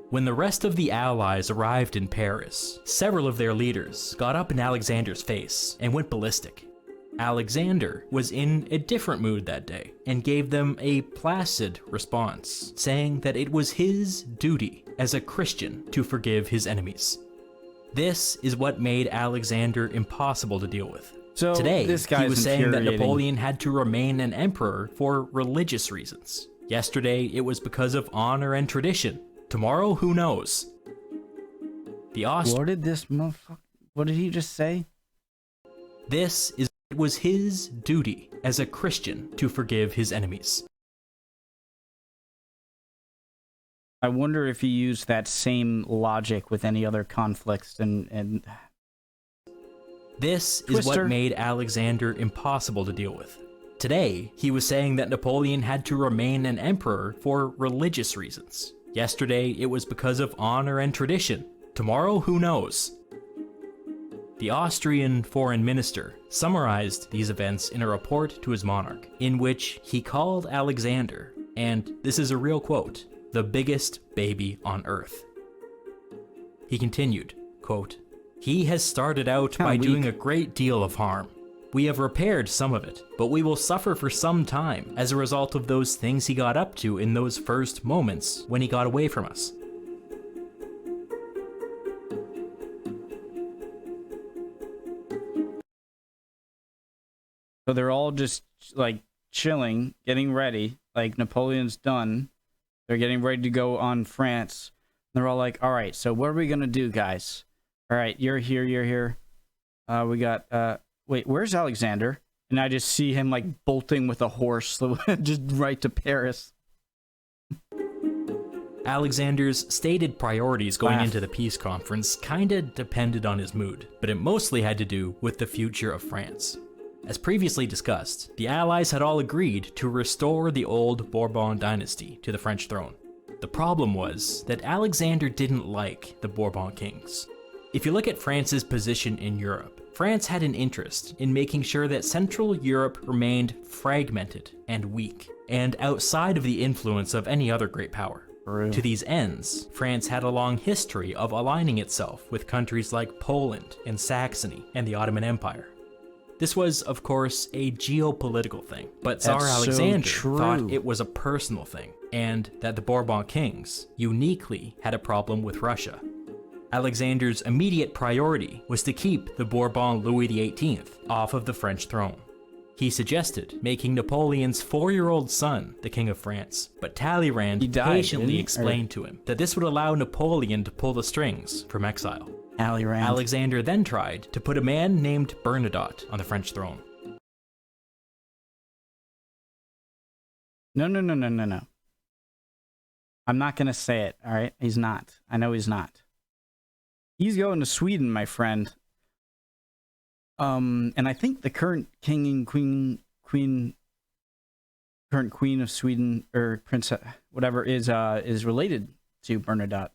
When the rest of the Allies arrived in Paris, several of their leaders got up in Alexander's face and went ballistic. Alexander was in a different mood that day and gave them a placid response, saying that it was his duty as a Christian to forgive his enemies. This is what made Alexander impossible to deal with. So Today, this he guy's was saying that infuriating. Napoleon had to remain an emperor for religious reasons. Yesterday, it was because of honor and tradition. Tomorrow, who knows? What did this motherfucker... What did he just say? It was his duty as a Christian to forgive his enemies. I wonder if he used that same logic with any other conflicts and... This is Twister. what made Alexander impossible to deal with. Today, he was saying that Napoleon had to remain an emperor for religious reasons. Yesterday, it was because of honor and tradition. Tomorrow, who knows? The Austrian foreign minister summarized these events in a report to his monarch, in which he called Alexander, and this is a real quote, the biggest baby on earth. He continued, quote, "He has started out by doing a great deal of harm. We have repaired some of it, but we will suffer for some time as a result of those things he got up to in those first moments when he got away from us." So they're all just, like, chilling, getting ready. Like, Napoleon's done. They're getting ready to go on France. They're all like, all right, so what are we going to do, guys? All right, you're here, you're here. We got, wait, where's Alexander? And I just see him, like, bolting with a horse just right to Paris. Alexander's stated priorities going into the peace conference kinda depended on his mood, but it mostly had to do with the future of France. As previously discussed, the Allies had all agreed to restore the old Bourbon dynasty to the French throne. The problem was that Alexander didn't like the Bourbon kings. If you look at France's position in Europe, France had an interest in making sure that Central Europe remained fragmented and weak, and outside of the influence of any other great power. To these ends, France had a long history of aligning itself with countries like Poland and Saxony and the Ottoman Empire. This was, of course, a geopolitical thing, but Tsar Alexander thought it was a personal thing, and that the Bourbon kings uniquely had a problem with Russia. Alexander's immediate priority was to keep the Bourbon Louis XVIII off of the French throne. He suggested making Napoleon's 4-year-old son the King of France, but Talleyrand patiently explained to him that this would allow Napoleon to pull the strings from exile. Alexander then tried to put a man named Bernadotte on the French throne. No. I'm not going to say it, all right? He's not. I know he's not. He's going to Sweden, my friend. And I think the current king and current queen of Sweden, or princess, whatever, is related to Bernadotte.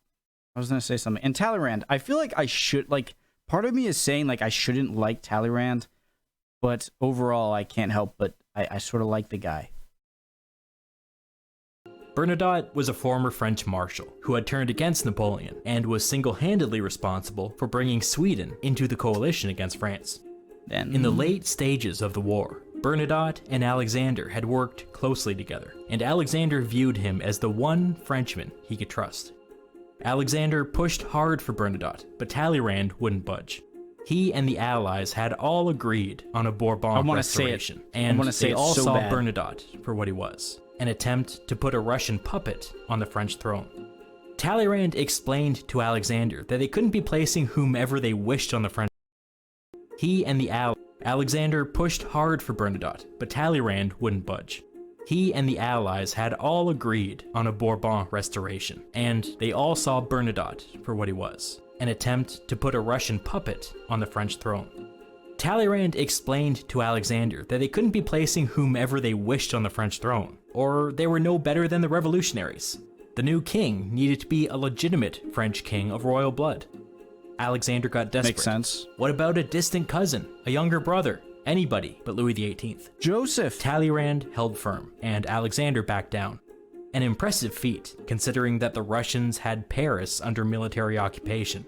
I was going to say something. And Talleyrand, I feel like I should, like, part of me is saying, like, I shouldn't like Talleyrand, but overall, I can't help but I sort of like the guy. Bernadotte was a former French marshal who had turned against Napoleon and was single-handedly responsible for bringing Sweden into the coalition against France. In the late stages of the war, Bernadotte and Alexander had worked closely together, and Alexander viewed him as the one Frenchman he could trust. Alexander pushed hard for Bernadotte, but Talleyrand wouldn't budge. He and the Allies had all agreed on a Bourbon restoration, and they all saw Bernadotte for what he was, an attempt to put a Russian puppet on the French throne. Talleyrand explained to Alexander that they couldn't be placing whomever they wished on the French throne. He and the Alexander pushed hard for Bernadotte, but Talleyrand wouldn't budge. He and the Allies had all agreed on a Bourbon restoration, and they all saw Bernadotte for what he was, an attempt to put a Russian puppet on the French throne. Talleyrand explained to Alexander that they couldn't be placing whomever they wished on the French throne, or they were no better than the revolutionaries. The new king needed to be a legitimate French king of royal blood. Alexander got desperate. Makes sense. What about a distant cousin, a younger brother? Anybody but Louis XVIII. Joseph. Talleyrand held firm, and Alexander backed down. An impressive feat, considering that the Russians had Paris under military occupation.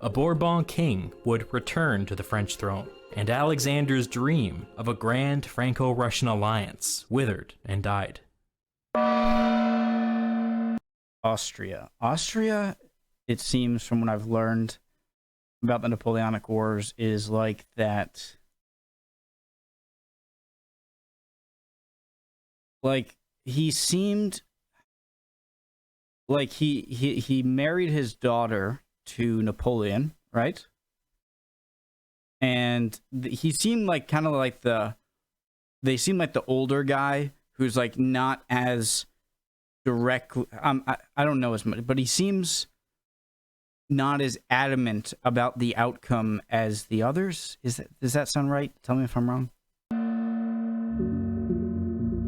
A Bourbon king would return to the French throne, and Alexander's dream of a grand Franco-Russian alliance withered and died. Austria. Austria, it seems from what I've learned, about the Napoleonic Wars is like that. Like he seemed like he married his daughter to Napoleon, right? And he seemed like kind of like they seemed like the older guy who's like not as directly. I don't know as much, but he seems not as adamant about the outcome as the others. Does that sound right? Tell me if I'm wrong.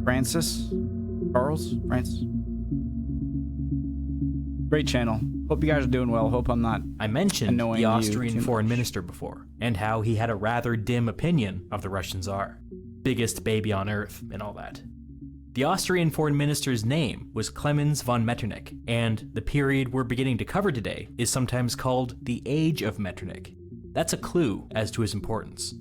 Francis? Great channel. Hope you guys are doing well. Hope I'm not I mentioned annoying the Austrian you too foreign much. minister before, and how he had a rather dim opinion of the Russian Tsar. Biggest baby on earth, and all that. The Austrian foreign minister's name was Clemens von Metternich, and the period we're beginning to cover today is sometimes called the Age of Metternich. That's a clue as to his importance.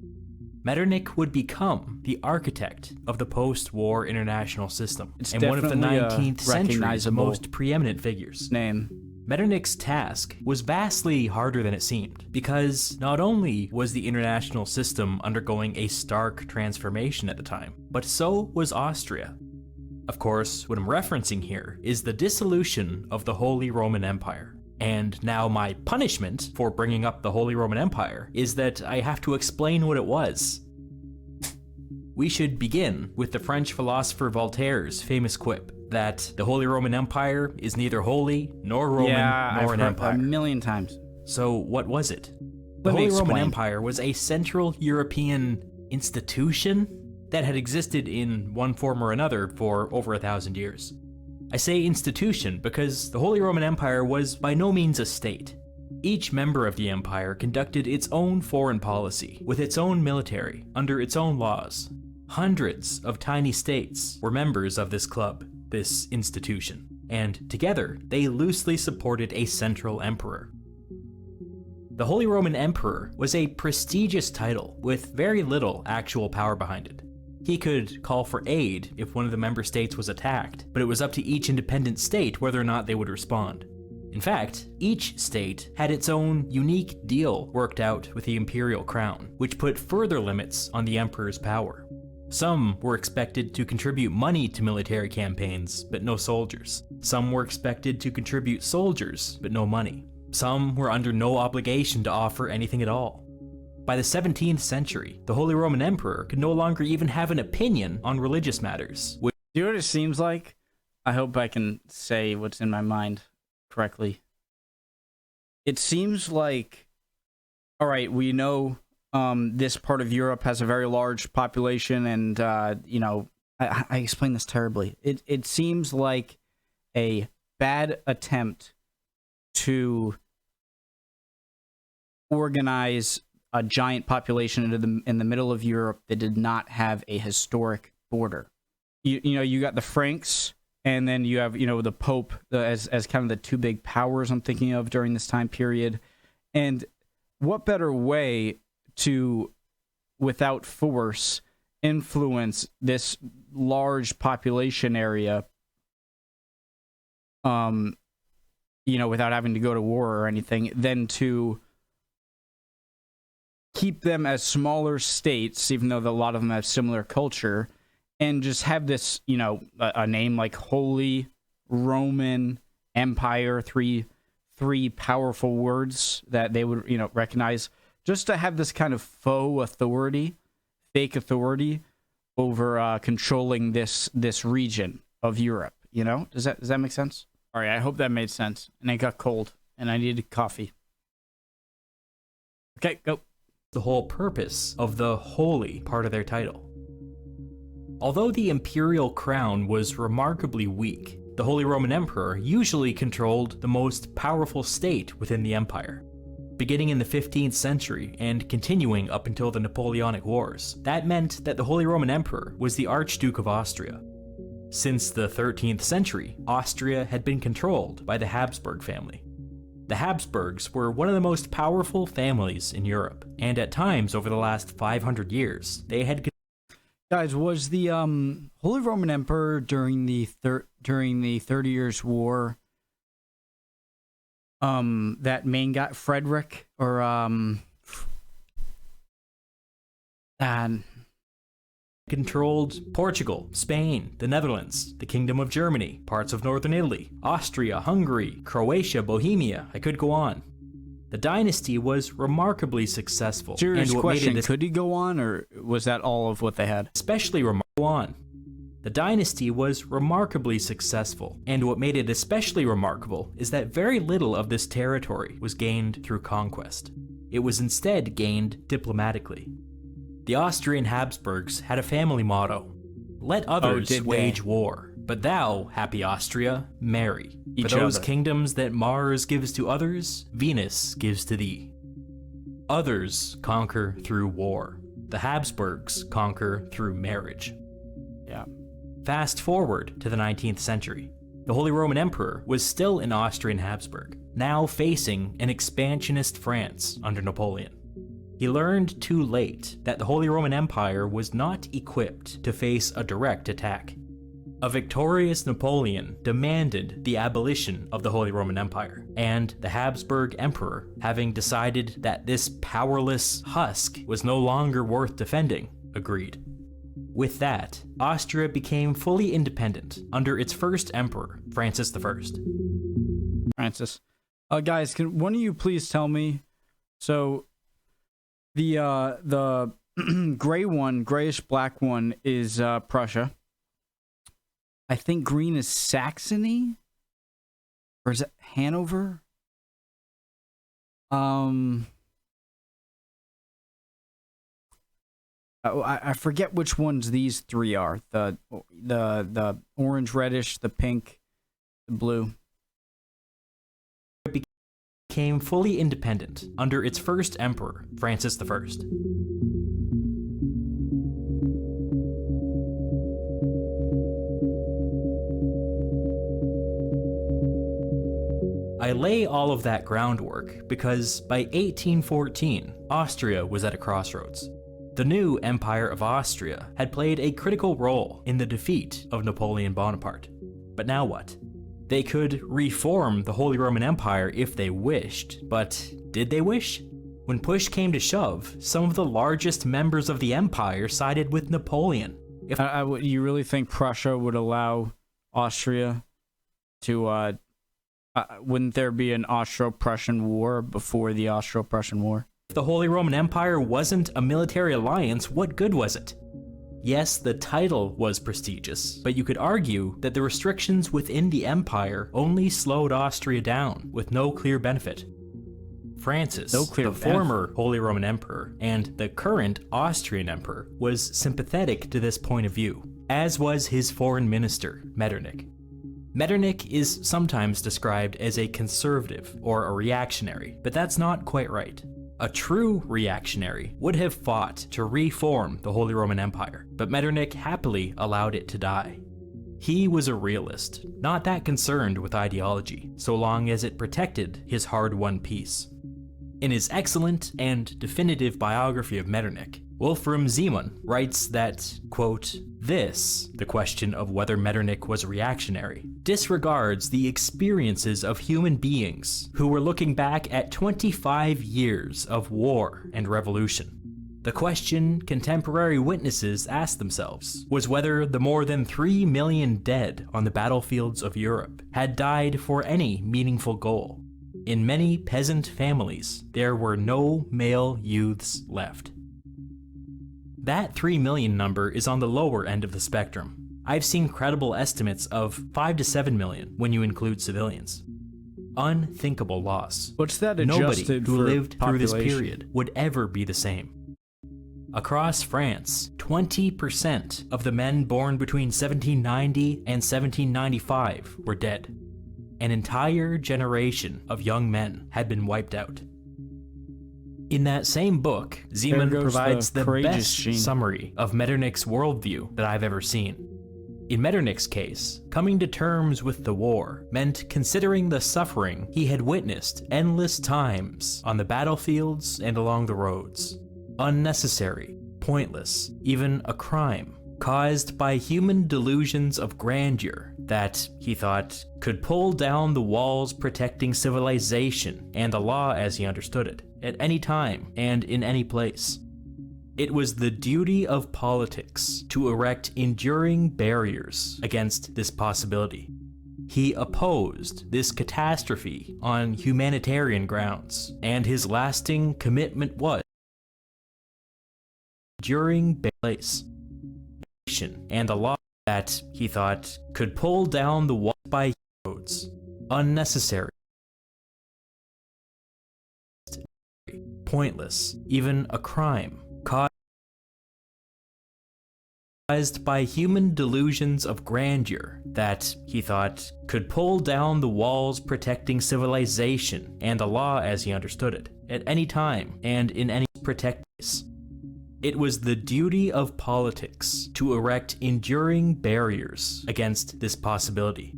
Metternich would become the architect of the post-war international system, It's and one of the definitely a 19th century's recognizable most preeminent figures. name. Metternich's task was vastly harder than it seemed, because not only was the international system undergoing a stark transformation at the time, but so was Austria. Of course, what I'm referencing here is the dissolution of the Holy Roman Empire. And now my punishment for bringing up the Holy Roman Empire is that I have to explain what it was. We should begin with the French philosopher Voltaire's famous quip that the Holy Roman Empire is neither holy nor Roman Yeah, nor I've an heard empire. a million times. So what was it? The Let me Holy Roman explain. Empire was a Central European institution that had existed in one form or another for over 1,000 years. I say institution because the Holy Roman Empire was by no means a state. Each member of the empire conducted its own foreign policy, with its own military, under its own laws. Hundreds of tiny states were members of this club, this institution, and together they loosely supported a central emperor. The Holy Roman Emperor was a prestigious title with very little actual power behind it. He could call for aid if one of the member states was attacked, but it was up to each independent state whether or not they would respond. In fact, each state had its own unique deal worked out with the imperial crown, which put further limits on the emperor's power. Some were expected to contribute money to military campaigns, but no soldiers. Some were expected to contribute soldiers, but no money. Some were under no obligation to offer anything at all. By the 17th century, the Holy Roman Emperor could no longer even have an opinion on religious matters. Do you know what it seems like? I hope I can say what's in my mind correctly. It seems like, all right, we know this part of Europe has a very large population, and I explain this terribly. It seems like a bad attempt to organize a giant population in the middle of Europe that did not have a historic border. You got the Franks, and then you have the Pope as kind of the two big powers I'm thinking of during this time period. And what better way to, without force, influence this large population area, without having to go to war or anything, than to keep them as smaller states, even though a lot of them have similar culture, and just have this, a name like Holy Roman Empire, three powerful words that they would, recognize, just to have this kind of faux authority, fake authority over controlling this region of Europe. Does that make sense? All right, I hope that made sense. And it got cold, and I needed coffee. Okay, go. The whole purpose of the holy part of their title. Although the imperial crown was remarkably weak, the Holy Roman Emperor usually controlled the most powerful state within the empire. Beginning in the 15th century and continuing up until the Napoleonic Wars, that meant that the Holy Roman Emperor was the Archduke of Austria. Since the 13th century, Austria had been controlled by the Habsburg family. The Habsburgs were one of the most powerful families in Europe, and at times over the last 500 years, they had... Guys, was the Holy Roman Emperor during the 30 Years' War that main guy, Frederick, or and controlled Portugal, Spain, the Netherlands, the Kingdom of Germany, parts of northern Italy, Austria, Hungary, Croatia, Bohemia. I could go on. The dynasty was remarkably successful. Serious and what question, made it could he go on, or was that all of what they had? especially remarkable. The dynasty was remarkably successful, and what made it especially remarkable is that very little of this territory was gained through conquest. It was instead gained diplomatically. The Austrian Habsburgs had a family motto: let others wage war, but thou, happy Austria, marry. For those kingdoms that Mars gives to others, Venus gives to thee. Others conquer through war. The Habsburgs conquer through marriage. Yeah. Fast forward to the 19th century. The Holy Roman Emperor was still an Austrian Habsburg, now facing an expansionist France under Napoleon. He learned too late that the Holy Roman Empire was not equipped to face a direct attack. A victorious Napoleon demanded the abolition of the Holy Roman Empire, and the Habsburg Emperor, having decided that this powerless husk was no longer worth defending, agreed. With that, Austria became fully independent under its first emperor, Francis I. Francis. Guys, can one of you please tell me, so the gray one, grayish black one is Prussia. I think green is Saxony, or is it Hanover? I forget which ones these three are. The orange, reddish, the pink, the blue. It became fully independent under its first emperor, Francis I. I lay all of that groundwork because by 1814, Austria was at a crossroads. The new Empire of Austria had played a critical role in the defeat of Napoleon Bonaparte. But now what? They could reform the Holy Roman Empire if they wished, but did they wish? When push came to shove, some of the largest members of the empire sided with Napoleon. You really think Prussia would allow Austria to, wouldn't there be an Austro-Prussian war before the Austro-Prussian War? If the Holy Roman Empire wasn't a military alliance, what good was it? Yes, the title was prestigious, but you could argue that the restrictions within the empire only slowed Austria down, with no clear benefit. Francis, the former Holy Roman Emperor, and the current Austrian Emperor, was sympathetic to this point of view, as was his foreign minister, Metternich. Metternich is sometimes described as a conservative or a reactionary, but that's not quite right. A true reactionary would have fought to reform the Holy Roman Empire, but Metternich happily allowed it to die. He was a realist, not that concerned with ideology, so long as it protected his hard-won peace. In his excellent and definitive biography of Metternich, Wolfram Zeeman writes that, quote, "This, the question of whether Metternich was reactionary, disregards the experiences of human beings who were looking back at 25 years of war and revolution. The question contemporary witnesses asked themselves was whether the more than 3 million dead on the battlefields of Europe had died for any meaningful goal. In many peasant families, there were no male youths left." That 3 million number is on the lower end of the spectrum. I've seen credible estimates of 5 to 7 million when you include civilians. Unthinkable loss. What's that Nobody adjusted who for lived through this population? period would ever be the same. Across France, 20% of the men born between 1790 and 1795 were dead. An entire generation of young men had been wiped out. In that same book, Zeeman provides the best summary of Metternich's worldview that I've ever seen. In Metternich's case, coming to terms with the war meant considering the suffering he had witnessed endless times on the battlefields and along the roads. Unnecessary, pointless, even a crime, caused by human delusions of grandeur that he thought could pull down the walls protecting civilization and the law as he understood it, at any time and in any place. It was the duty of politics to erect enduring barriers against this possibility. He opposed this catastrophe on humanitarian grounds, and his lasting commitment was enduring place and the law that he thought could pull down the wall by roads, unnecessary, pointless, even a crime caused by human delusions of grandeur that he thought could pull down the walls protecting civilization and the law as he understood it, at any time and in any place. It was the duty of politics to erect enduring barriers against this possibility.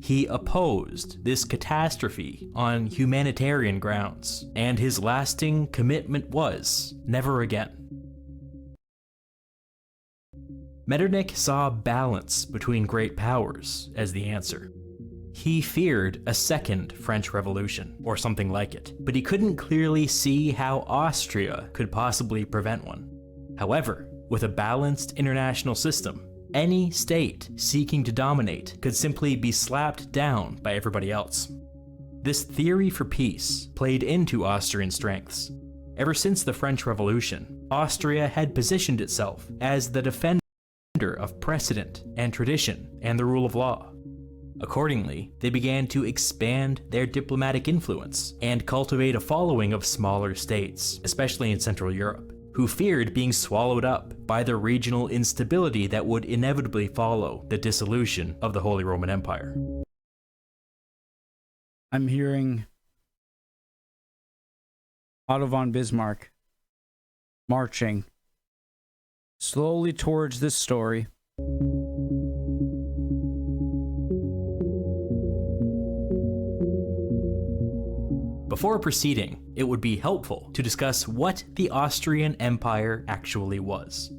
He opposed this catastrophe on humanitarian grounds, and his lasting commitment was never again. Metternich saw balance between great powers as the answer. He feared a second French Revolution, or something like it, but he couldn't clearly see how Austria could possibly prevent one. However, with a balanced international system, any state seeking to dominate could simply be slapped down by everybody else. This theory for peace played into Austrian strengths. Ever since the French Revolution, Austria had positioned itself as the defender of precedent and tradition and the rule of law. Accordingly, they began to expand their diplomatic influence and cultivate a following of smaller states, especially in Central Europe, who feared being swallowed up by the regional instability that would inevitably follow the dissolution of the Holy Roman Empire. I'm hearing Otto von Bismarck marching slowly towards this story. Before proceeding, it would be helpful to discuss what the Austrian Empire actually was.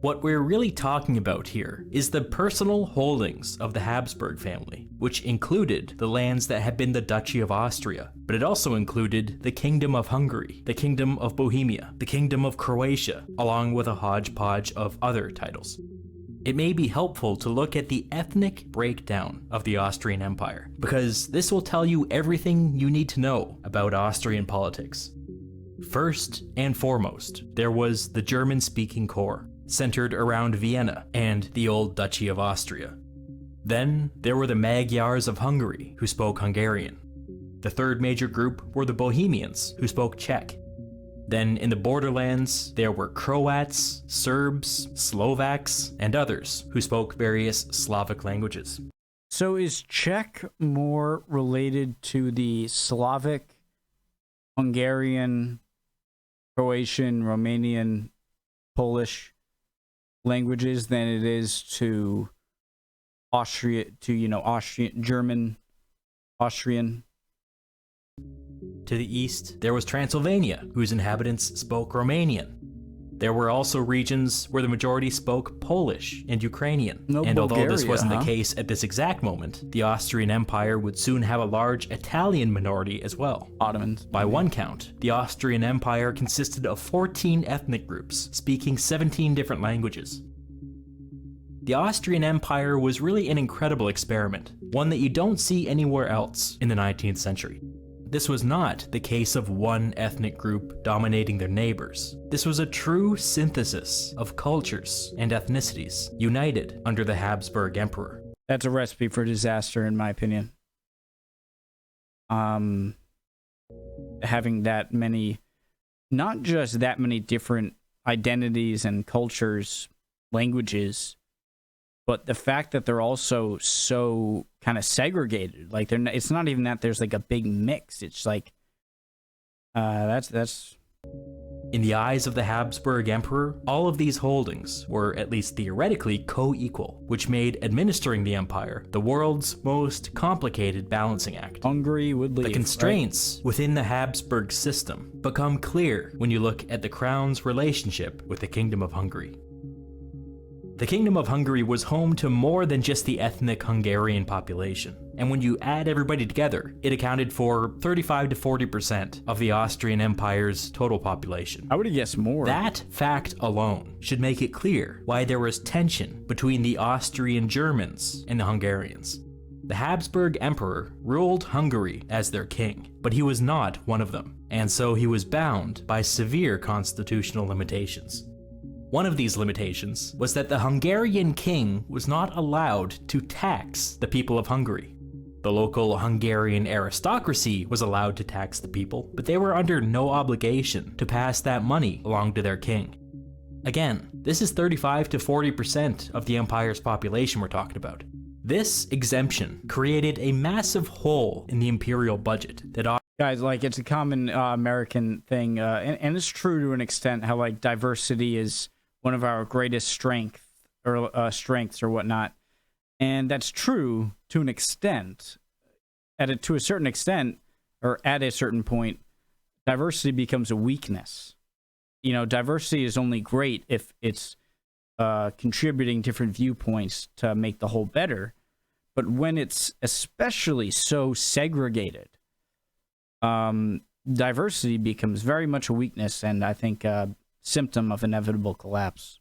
What we're really talking about here is the personal holdings of the Habsburg family, which included the lands that had been the Duchy of Austria, but it also included the Kingdom of Hungary, the Kingdom of Bohemia, the Kingdom of Croatia, along with a hodgepodge of other titles. It may be helpful to look at the ethnic breakdown of the Austrian Empire, because this will tell you everything you need to know about Austrian politics. First and foremost, there was the German-speaking core, centered around Vienna and the old Duchy of Austria. Then there were the Magyars of Hungary, who spoke Hungarian. The third major group were the Bohemians, who spoke Czech. Then in the borderlands, there were Croats, Serbs, Slovaks, and others who spoke various Slavic languages. So is Czech more related to the Slavic, Hungarian, Croatian, Romanian, Polish languages than it is to Austrian? To the east, there was Transylvania, whose inhabitants spoke Romanian. There were also regions where the majority spoke Polish and Ukrainian. Although this wasn't the case at this exact moment, the Austrian Empire would soon have a large Italian minority as well. Ottomans. By one count, the Austrian Empire consisted of 14 ethnic groups, speaking 17 different languages. The Austrian Empire was really an incredible experiment, one that you don't see anywhere else in the 19th century. This was not the case of one ethnic group dominating their neighbors. This was a true synthesis of cultures and ethnicities united under the Habsburg Emperor. That's a recipe for disaster, in my opinion. Having that many, not just that many different identities and cultures, languages, but the fact that they're also so kind of segregated, like it's not even that there's like a big mix. It's like that's. In the eyes of the Habsburg Emperor, all of these holdings were at least theoretically co-equal, which made administering the empire the world's most complicated balancing act. Hungary would leave. The constraints within the Habsburg system become clear when you look at the crown's relationship with the Kingdom of Hungary. The Kingdom of Hungary was home to more than just the ethnic Hungarian population, and when you add everybody together, it accounted for 35 to 40% of the Austrian Empire's total population. I would have guessed more. That fact alone should make it clear why there was tension between the Austrian Germans and the Hungarians. The Habsburg Emperor ruled Hungary as their king, but he was not one of them, and so he was bound by severe constitutional limitations. One of these limitations was that the Hungarian king was not allowed to tax the people of Hungary. The local Hungarian aristocracy was allowed to tax the people, but they were under no obligation to pass that money along to their king. Again, this is 35 to 40% of the empire's population we're talking about. This exemption created a massive hole in the imperial budget that Guys, like, it's a common American thing, and it's true to an extent, how, like, diversity is one of our greatest strengths or whatnot. And that's true to an extent. To a certain extent, or at a certain point, diversity becomes a weakness. You know, diversity is only great if it's contributing different viewpoints to make the whole better. But when it's especially so segregated, diversity becomes very much a weakness, and I think a symptom of inevitable collapse.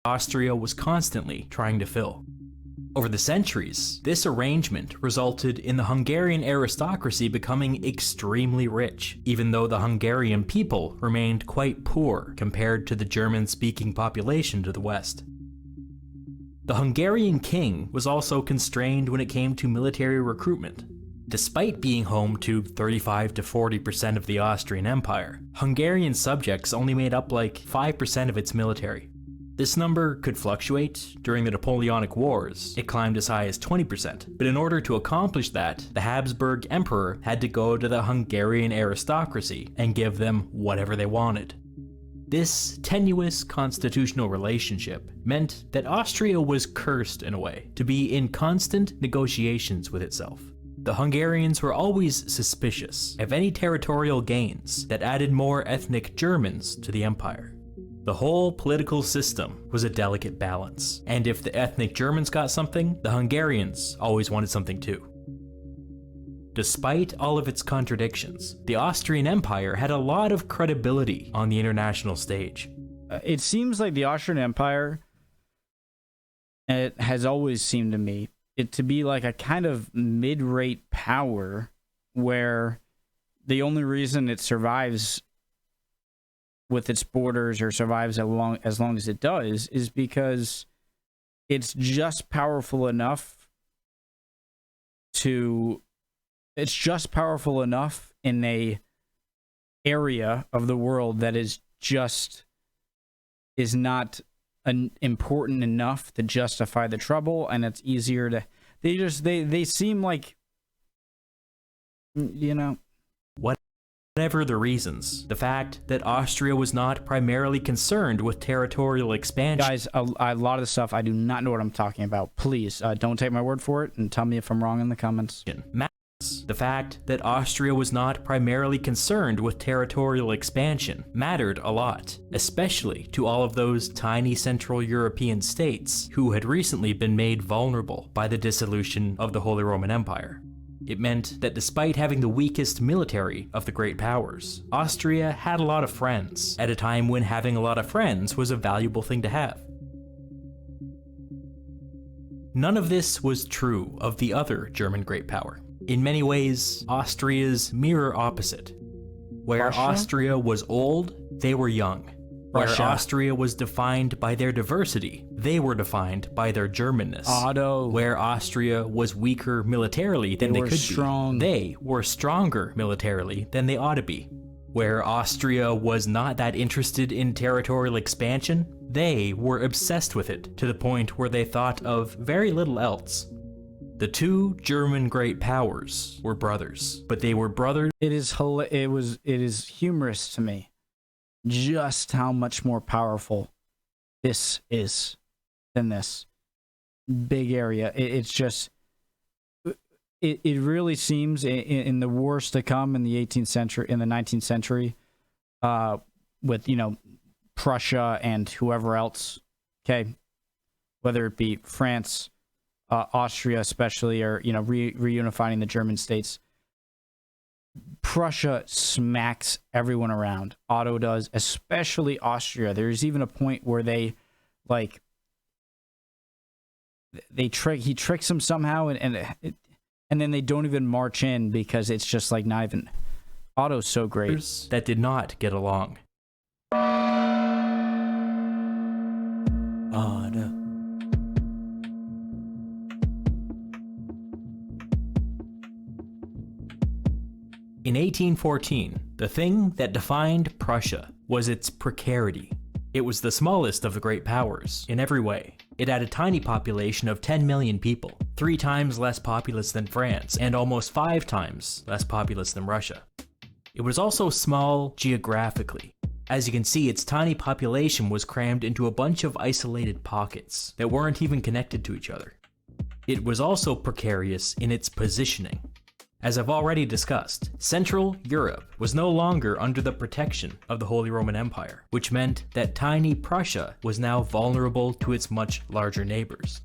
Austria was constantly trying to fill. Over the centuries, this arrangement resulted in the Hungarian aristocracy becoming extremely rich, even though the Hungarian people remained quite poor compared to the German-speaking population to the west. The Hungarian king was also constrained when it came to military recruitment. Despite being home to 35 to 40% of the Austrian Empire, Hungarian subjects only made up like 5% of its military. This number could fluctuate. During the Napoleonic Wars, it climbed as high as 20%, but in order to accomplish that, the Habsburg Emperor had to go to the Hungarian aristocracy and give them whatever they wanted. This tenuous constitutional relationship meant that Austria was cursed in a way to be in constant negotiations with itself. The Hungarians were always suspicious of any territorial gains that added more ethnic Germans to the empire. The whole political system was a delicate balance, and if the ethnic Germans got something, the Hungarians always wanted something too. Despite all of its contradictions, the Austrian Empire had a lot of credibility on the international stage. It seems like the Austrian Empire, it has always seemed to me, it to be like a kind of mid-rate power where the only reason it survives with its borders or survives as long as it does is because it's just powerful enough in a area of the world that is not important enough to justify the trouble, and it's easier to they seem like, you know, whatever the reasons, the fact that Austria was not primarily concerned with territorial expansion. Guys, a lot of the stuff I do not know what I'm talking about. Please don't take my word for it and tell me if I'm wrong in the comments. The fact that Austria was not primarily concerned with territorial expansion mattered a lot, especially to all of those tiny Central European states who had recently been made vulnerable by the dissolution of the Holy Roman Empire. It meant that despite having the weakest military of the great powers, Austria had a lot of friends, at a time when having a lot of friends was a valuable thing to have. None of this was true of the other German great power. In many ways, Austria's mirror opposite. Where Russia? Austria was old, they were young. Russia. Where Austria was defined by their diversity, they were defined by their Germanness. Where Austria was weaker militarily than they could strong. be, they were stronger militarily than they ought to be. Where Austria was not that interested in territorial expansion, they were obsessed with it to the point where they thought of very little else. The two German great powers were brothers, but they were brothers. It is humorous to me just how much more powerful this is than this big area. It's just, it really seems in the wars to come in the 18th century, in the 19th century, with, you know, Prussia and whoever else, okay, whether it be France, Austria especially, or reunifying the German states, Prussia smacks everyone around. Otto does, especially Austria. There's even a point where he tricks them somehow, and then they don't even march in because it's just like not even. Otto's so great. That did not get along. Otto. In 1814, the thing that defined Prussia was its precarity. It was the smallest of the great powers, in every way. It had a tiny population of 10 million people, 3 times less populous than France, and almost 5 times less populous than Russia. It was also small geographically. As you can see, its tiny population was crammed into a bunch of isolated pockets that weren't even connected to each other. It was also precarious in its positioning. As I've already discussed, Central Europe was no longer under the protection of the Holy Roman Empire, which meant that tiny Prussia was now vulnerable to its much larger neighbors.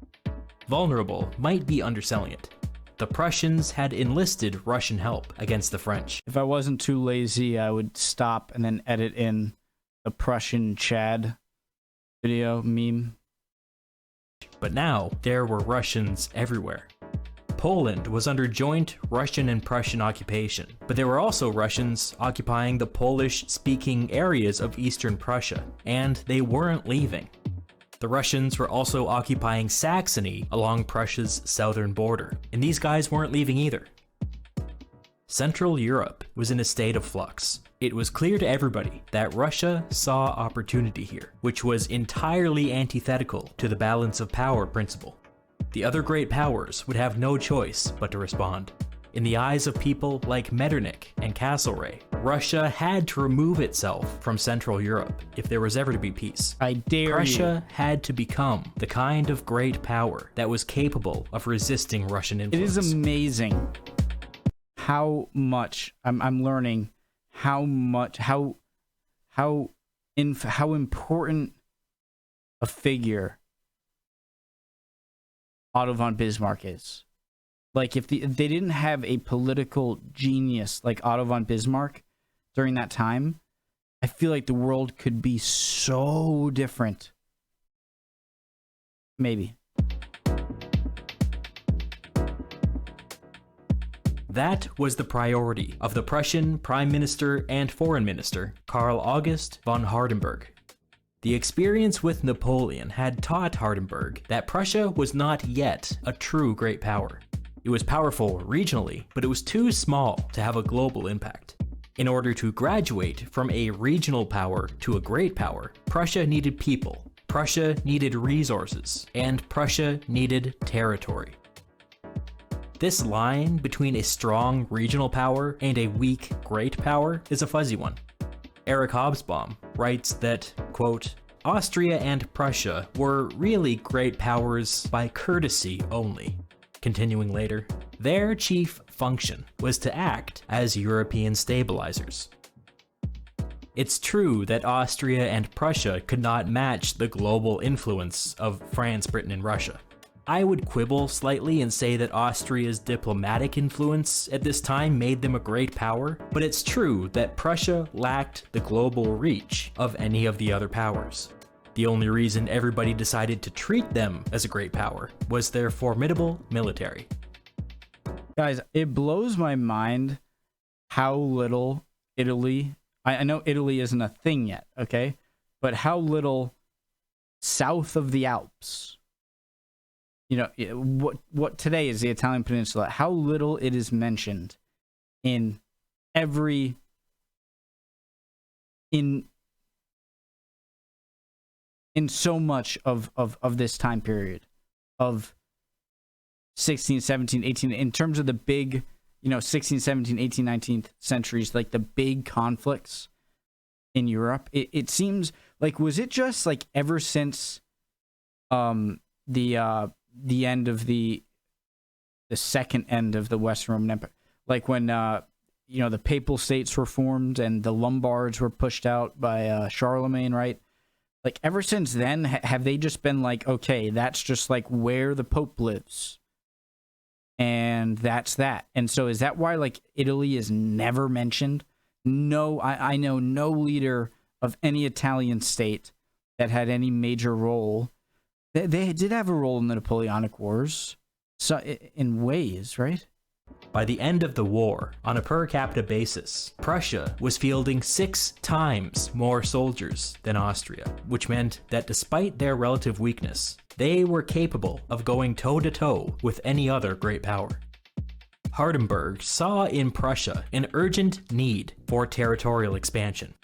Vulnerable might be underselling it. The Prussians had enlisted Russian help against the French. If I wasn't too lazy, I would stop and then edit in the Prussian Chad video meme. But now, there were Russians everywhere. Poland was under joint Russian and Prussian occupation, but there were also Russians occupying the Polish-speaking areas of eastern Prussia, and they weren't leaving. The Russians were also occupying Saxony along Prussia's southern border, and these guys weren't leaving either. Central Europe was in a state of flux. It was clear to everybody that Russia saw opportunity here, which was entirely antithetical to the balance of power principle. The other great powers would have no choice but to respond. In the eyes of people like Metternich and Castleray, Russia had to remove itself from Central Europe if there was ever to be peace. I dare Prussia had to become the kind of great power that was capable of resisting Russian influence. It is amazing how much I'm learning how important a figure Otto von Bismarck is. Like, if they didn't have a political genius like Otto von Bismarck during that time, I feel like the world could be so different. Maybe. That was the priority of the Prussian Prime Minister and Foreign Minister, Karl August von Hardenberg. The experience with Napoleon had taught Hardenberg that Prussia was not yet a true great power. It was powerful regionally, but it was too small to have a global impact. In order to graduate from a regional power to a great power, Prussia needed people, Prussia needed resources, and Prussia needed territory. This line between a strong regional power and a weak great power is a fuzzy one. Eric Hobsbawm writes that, quote, Austria and Prussia were really great powers by courtesy only. Continuing later, their chief function was to act as European stabilizers. It's true that Austria and Prussia could not match the global influence of France, Britain, and Russia. I would quibble slightly and say that Austria's diplomatic influence at this time made them a great power, but it's true that Prussia lacked the global reach of any of the other powers. The only reason everybody decided to treat them as a great power was their formidable military. Guys, it blows my mind how little Italy, I know Italy isn't a thing yet, okay? But how little south of the Alps, you know, what today is the Italian peninsula, how little it is mentioned in every, in so much of this time period of 16, 17, 18, in terms of the big, you know, 16, 17, 18, 19th centuries, like the big conflicts in Europe. It seems like, was it just like ever since the end of the second end of the Western Roman Empire, like when you know, the Papal States were formed and the Lombards were pushed out by Charlemagne, right? like ever since then, have they just been like, okay, that's just like where the Pope lives, and that's that? And so is that why like Italy is never mentioned? No, I know no leader of any Italian state that had any major role. They did have a role in the Napoleonic Wars, so in ways, right? By the end of the war, on a per capita basis, Prussia was fielding 6 times more soldiers than Austria, which meant that despite their relative weakness, they were capable of going toe-to-toe with any other great power. Hardenberg saw in Prussia an urgent need for territorial expansion.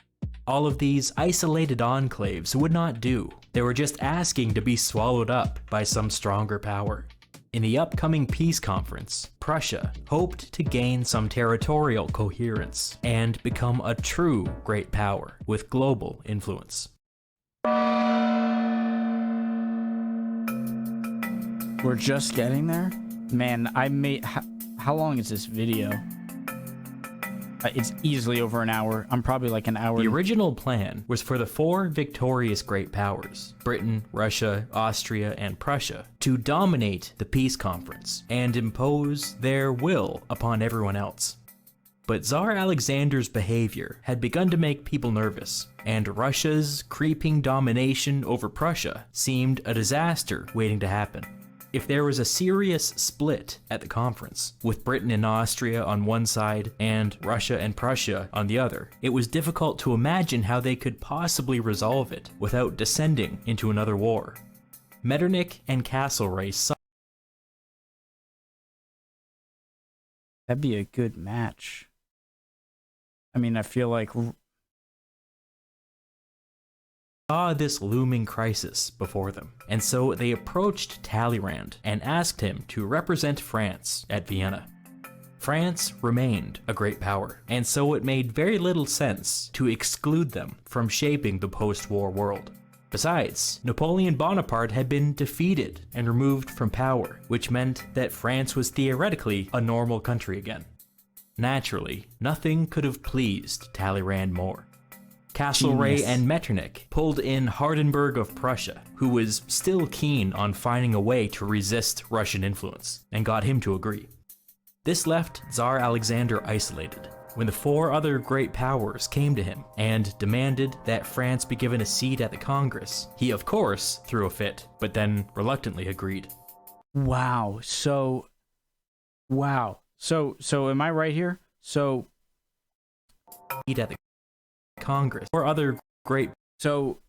All of these isolated enclaves would not do. They were just asking to be swallowed up by some stronger power. In the upcoming peace conference, Prussia hoped to gain some territorial coherence and become a true great power with global influence. We're just getting there? Man, I made... How long is this video? It's easily over an hour. I'm probably like an hour. The original plan was for the 4 victorious great powers, Britain, Russia, Austria, and Prussia, to dominate the peace conference and impose their will upon everyone else. But Czar Alexander's behavior had begun to make people nervous, and Russia's creeping domination over Prussia seemed a disaster waiting to happen. If there was a serious split at the conference, with Britain and Austria on one side and Russia and Prussia on the other, it was difficult to imagine how they could possibly resolve it without descending into another war. Metternich and Castleray saw That'd be a good match. I mean, I feel like this looming crisis before them, and so they approached Talleyrand and asked him to represent France at Vienna. France remained a great power, and so it made very little sense to exclude them from shaping the post-war world. Besides, Napoleon Bonaparte had been defeated and removed from power, which meant that France was theoretically a normal country again. Naturally, nothing could have pleased Talleyrand more. Castleray and Metternich pulled in Hardenberg of Prussia, who was still keen on finding a way to resist Russian influence, and got him to agree. This left Czar Alexander isolated, when the 4 other great powers came to him and demanded that France be given a seat at the Congress. He of course threw a fit, but then reluctantly agreed. Wow. So am I right here? So Seat at the Congress or other great. So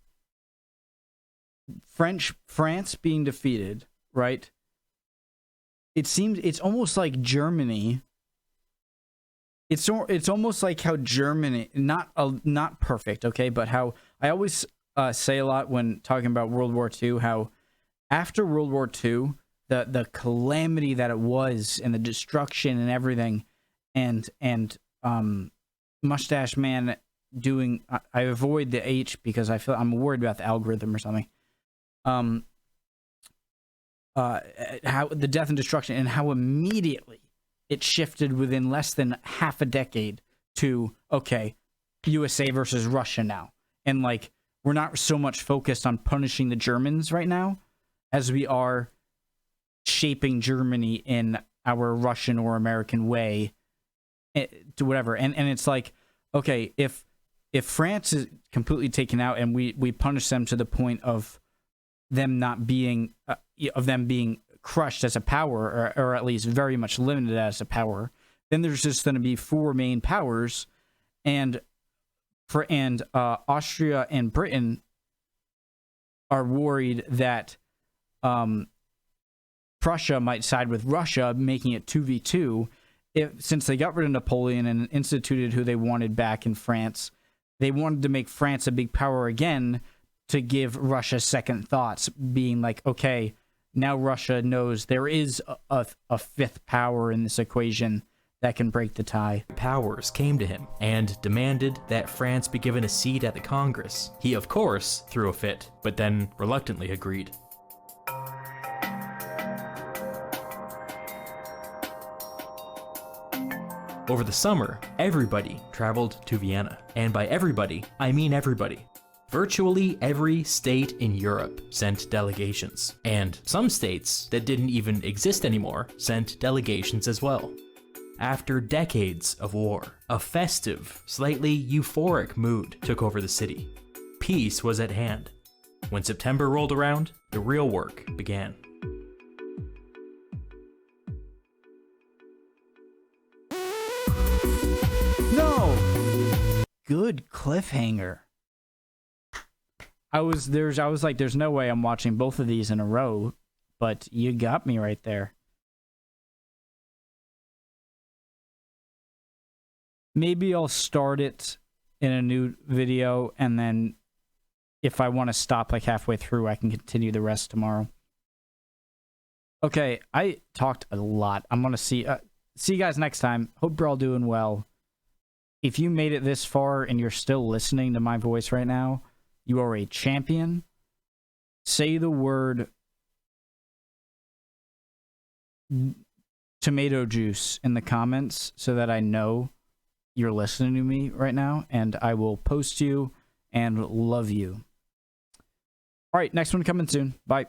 France being defeated, right? It seems it's almost like Germany. It's almost like how Germany, not perfect, okay, but how I always say a lot when talking about World War II, how after World War II, the calamity that it was and the destruction and everything, and Mustache Man doing, I avoid the H because I feel I'm worried about the algorithm or something. How the death and destruction, and how immediately it shifted within less than half a decade to, okay, USA versus Russia now. And like, we're not so much focused on punishing the Germans right now as we are shaping Germany in our Russian or American way to whatever. And it's like, okay, if France is completely taken out and we punish them to the point of them not being, of them being crushed as a power, or at least very much limited as a power, then there's just going to be 4 main powers, and Austria and Britain are worried that Prussia might side with Russia, making it 2v2. Since they got rid of Napoleon and instituted who they wanted back in France, they wanted to make France a big power again to give Russia second thoughts, being like, okay, now Russia knows there is a 5th power in this equation that can break the tie. Powers came to him and demanded that France be given a seat at the Congress. He of course threw a fit, but then reluctantly agreed. Over the summer, everybody traveled to Vienna. And by everybody, I mean everybody. Virtually every state in Europe sent delegations, and some states that didn't even exist anymore sent delegations as well. After decades of war, a festive, slightly euphoric mood took over the city. Peace was at hand. When September rolled around, the real work began. No! Good cliffhanger. I was like, there's no way I'm watching both of these in a row, but you got me right there. Maybe I'll start it in a new video, and then if I want to stop like halfway through, I can continue the rest tomorrow. Okay, I talked a lot. I'm gonna see you guys next time. Hope you're all doing well. If you made it this far and you're still listening to my voice right now, you are a champion. Say the word tomato juice in the comments so that I know you're listening to me right now, and I will post you and love you. All right, next one coming soon. Bye.